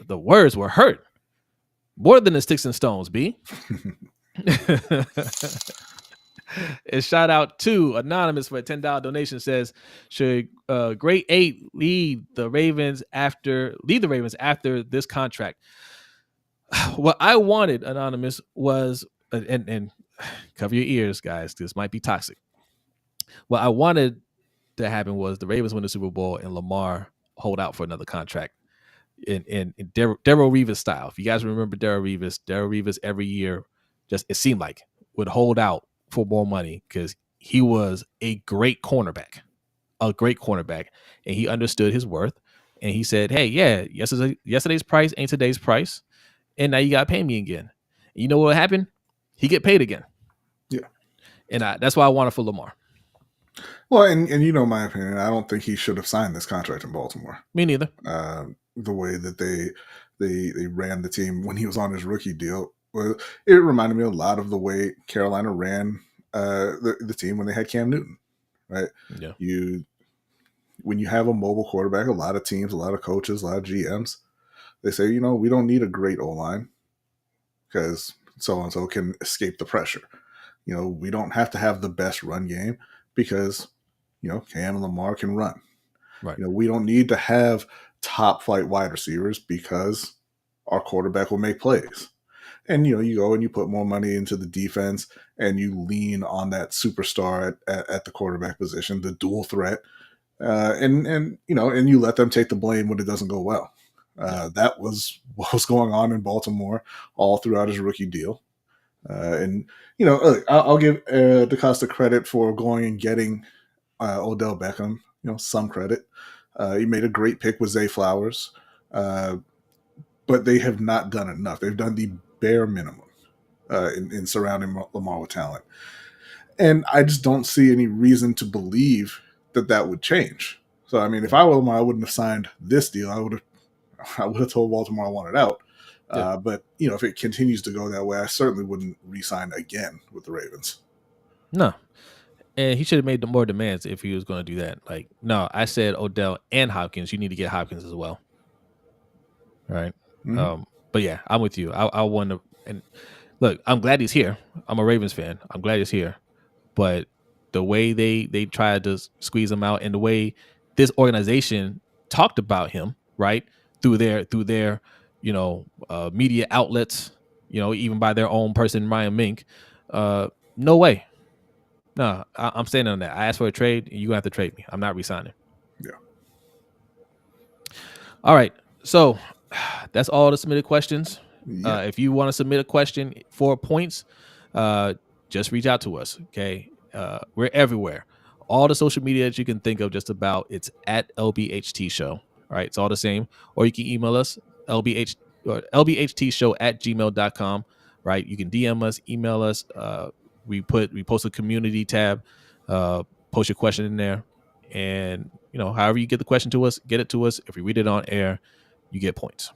words were hurt more than the sticks and stones. B. And shout out to Anonymous for a $10 donation. Says, should Grade 8 lead the Ravens after this contract? What I wanted, Anonymous, was and cover your ears, guys. This might be toxic. What I wanted to happen was the Ravens win the Super Bowl and Lamar hold out for another contract in Darrell Revis style. If you guys remember Darrell Revis every year, just it seemed like would hold out for more money because he was a great cornerback, and he understood his worth. And he said, hey, yeah, yesterday's price ain't today's price. And now you got to pay me again. And you know what happened? He get paid again. Yeah. And that's why I want it for Lamar. Well, and my opinion, I don't think he should have signed this contract in Baltimore. Me neither. The way that they ran the team when he was on his rookie deal, well, it reminded me a lot of the way Carolina ran the team when they had Cam Newton, right? Yeah. When you have a mobile quarterback, a lot of teams, a lot of coaches, a lot of GMs, they say, we don't need a great O-line because so-and-so can escape the pressure. We don't have to have the best run game because, Cam and Lamar can run. Right. We don't need to have top flight wide receivers because our quarterback will make plays. And, you go and you put more money into the defense and you lean on that superstar at the quarterback position, the dual threat. And you let them take the blame when it doesn't go well. That was what was going on in Baltimore all throughout his rookie deal. I'll give DeCosta credit for going and getting Odell Beckham, some credit. He made a great pick with Zay Flowers, but they have not done enough. They've done the bare minimum in surrounding Lamar with talent. And I just don't see any reason to believe that would change. So, if I were Lamar, I wouldn't have signed this deal. I would have told Baltimore I wanted out. Yeah. But, if it continues to go that way, I certainly wouldn't re-sign again with the Ravens. No. And he should have made more demands if he was going to do that. Like, no, I said Odell and Hopkins. You need to get Hopkins as well. Right. Mhm. But yeah, I'm with you. I want to. And look, I'm glad he's here. I'm a Ravens fan. I'm glad he's here. But the way they tried to squeeze him out, and the way this organization talked about him, right, through their media outlets, even by their own person, Ryan Mink, no way. No, I'm standing on that. I asked for a trade, and you're gonna have to trade me. I'm not resigning. Yeah. All right. So that's all the submitted questions. Yeah. If you want to submit a question for points, just reach out to us. Okay. We're everywhere. All the social media that you can think of, just about, it's at LBHT Show. All right. It's all the same. Or you can email us, LBHTShow@gmail.com. Right. You can DM us, email us. We post a community tab, post your question in there. And, however you get the question to us, get it to us. If we read it on air, you get points.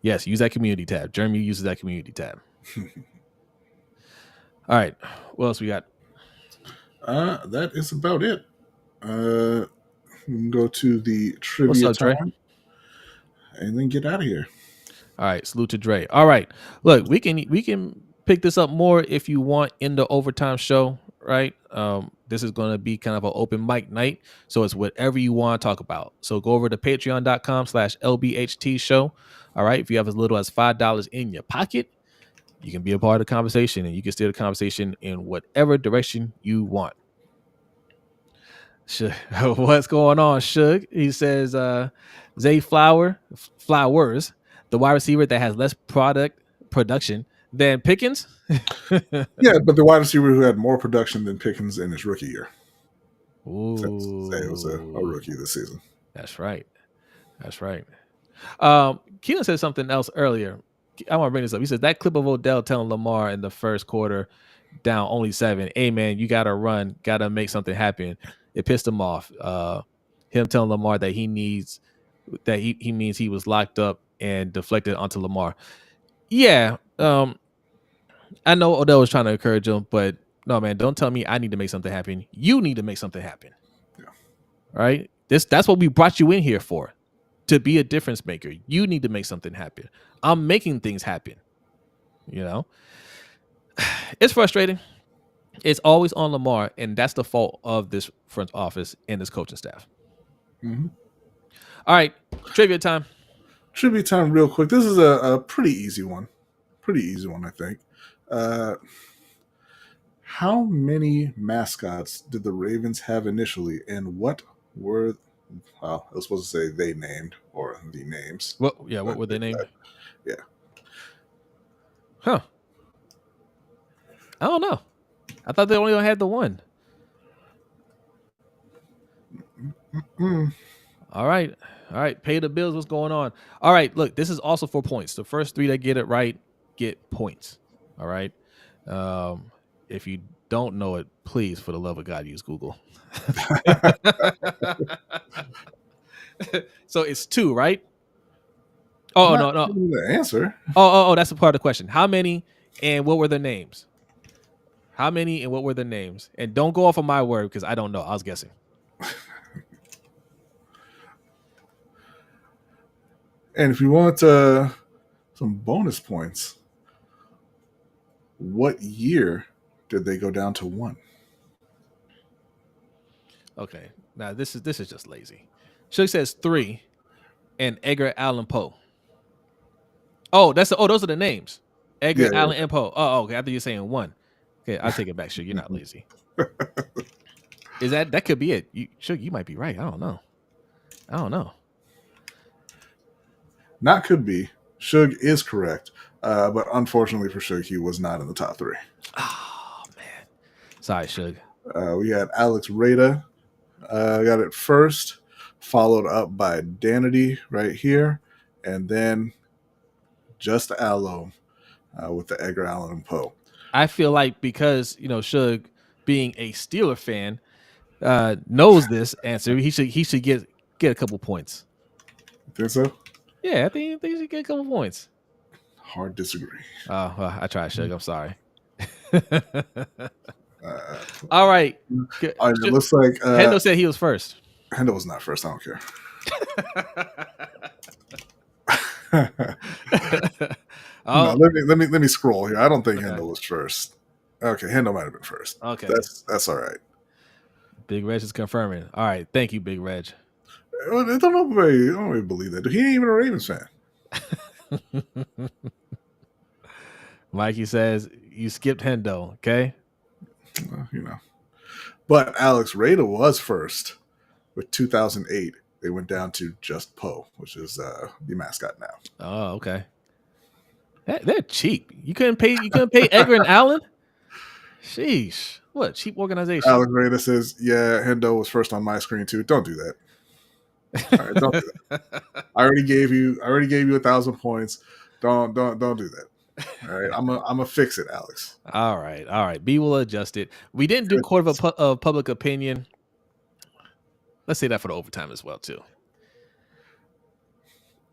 Yes, use that community tab. Jeremy uses that community tab. All right. What else we got? That is about it. We can go to the trivia What's up, time Dre? and then get out of here. All right. Salute to Dre. All right. Look, we can pick this up more if you want in the overtime show, right? This is going to be kind of an open mic night. So it's whatever you want to talk about. So go over to patreon.com/LBHT show. All right. If you have as little as $5 in your pocket, you can be a part of the conversation, and you can steer the conversation in whatever direction you want. What's going on, Suge? He says, Zay Flowers, the wide receiver that has less production than Pickens. Yeah, but the wide receiver who had more production than Pickens in his rookie year. Ooh, Zay was a rookie this season. That's right. Keelan said something else earlier. I want to bring this up. He says that clip of Odell telling Lamar in the first quarter, down only 7, hey man, you gotta run, gotta make something happen. It pissed him off. Him telling Lamar that he means he was locked up and deflected onto Lamar. Yeah, I know Odell was trying to encourage him, but no, man, don't tell me I need to make something happen. You need to make something happen. Yeah. All right? That's what we brought you in here for, to be a difference maker. You need to make something happen. I'm making things happen. It's frustrating. It's always on Lamar, and that's the fault of this front office and this coaching staff. Mm-hmm. All right, trivia time. Trivia time real quick. This is a pretty easy one. I think. How many mascots did the Ravens have initially, and what were, well, I was supposed to say they named, or the names. What were they named? Yeah. Huh. I don't know. I thought they only had the one. Mm. All right. Pay the bills. What's going on? All right. Look, this is also for points. The first 3 that get it right get points. All right. If you don't know it, please, for the love of God, use Google. So it's 2, right? Oh, no. The answer. Oh, that's a part of the question. How many and what were their names? How many and what were their names? And don't go off of my word, because I don't know. I was guessing. And if you want some bonus points, what year did they go down to 1? Okay, now this is just lazy. Suge says 3, and Edgar Allan Poe. Oh, those are the names. Edgar Allan and Poe. Oh, okay. I thought you were saying 1. Okay, I'll take it back. Suge, you're not lazy. Is that could be it? Suge, you might be right. I don't know. Not could be. Suge is correct, but unfortunately for Suge, he was not in the top 3. Oh man, sorry, Suge. We had Alex Rada got it first, followed up by Danity right here, and then just Allo with the Edgar Allan Poe. I feel like because Suge, being a Steeler fan, knows this answer, he should get a couple points. Think so? Yeah, I think he should get a couple points. Hard disagree. Oh, well, I tried, Suge. I'm sorry. All right. All right, it looks like Hendo said he was first. Hendo was not first. I don't care. No, let me scroll here. I don't think Hendo was first. Okay, Hendo might have been first. Okay, that's all right. Big Reg is confirming. All right, thank you, Big Reg. I don't really believe that. He ain't even a Ravens fan. Mikey says you skipped Hendo. Okay, But Alex Rada was first with 2008. They went down to just Poe, which is the mascot now. Oh, okay. They're cheap. You couldn't pay Edgar and Allen. Sheesh, what cheap organization? Alex Rada says, "Yeah, Hendo was first on my screen too. Don't do that. All right, don't do that. I already gave you 1,000 points. Don't do that. All right, I'm gonna fix it, Alex. All right. B will adjust it. We didn't do court of public opinion. Let's say that for the overtime as well too.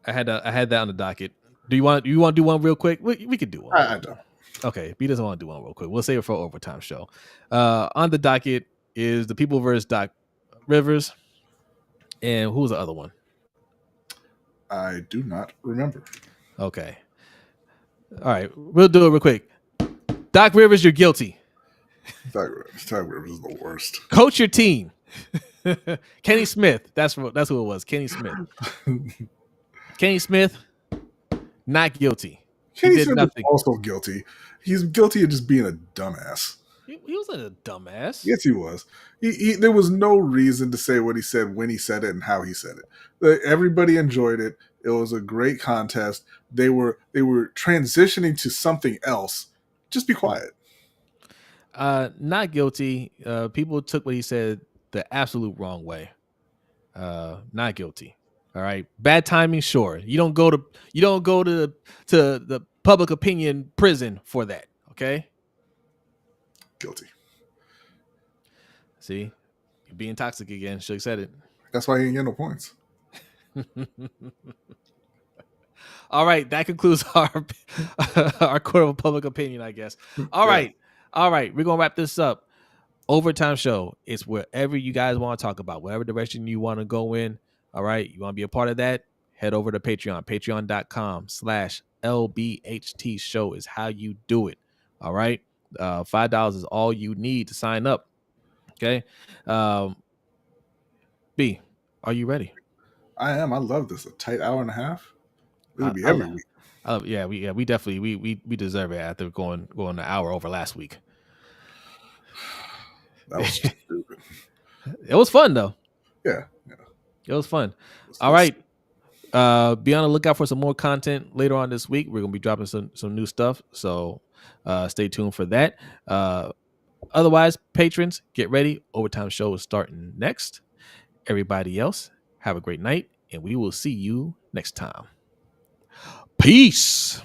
I had that on the docket. Do you want to do one real quick? We could do one. I don't. Okay, B doesn't want to do one real quick. We'll save it for overtime show. On the docket is the People versus Doc Rivers, and who was the other one? I do not remember. Okay. All right, we'll do it real quick. Doc Rivers, you're guilty. Doc Rivers is the worst. Coach your team. Kenny Smith. That's who it was. Kenny Smith. Kenny Smith, not guilty. Kenny Smith is also guilty. He's guilty of just being a dumbass. He wasn't a dumbass. Yes, he was. There was no reason to say what he said when he said it and how he said it. Everybody enjoyed it. It was a great contest. They were transitioning to something else. Just be quiet. Not guilty. People took what he said the absolute wrong way. Not guilty. All right. Bad timing, sure. You don't go to the public opinion prison for that. Okay. Guilty. See, you're being toxic again. Shook said it. That's why he ain't get no points. All right, that concludes our court of public opinion, I guess. All right, we're gonna wrap this up. Overtime show. It's wherever you guys want to talk about, whatever direction you want to go in. All right, you want to be a part of that? Head over to Patreon. Patreon.com/LBHT Show is how you do it. All right, $5 is all you need to sign up. Okay, B, are you ready? I am. I love this. A tight hour and a half. It'll be every week. We definitely we deserve it after going an hour over last week. That was stupid. It was fun though. Yeah. It was fun. All right. Be on the lookout for some more content later on this week. We're gonna be dropping some new stuff. So stay tuned for that. Otherwise, patrons, get ready. Overtime show is starting next. Everybody else, have a great night, and we will see you next time. Peace.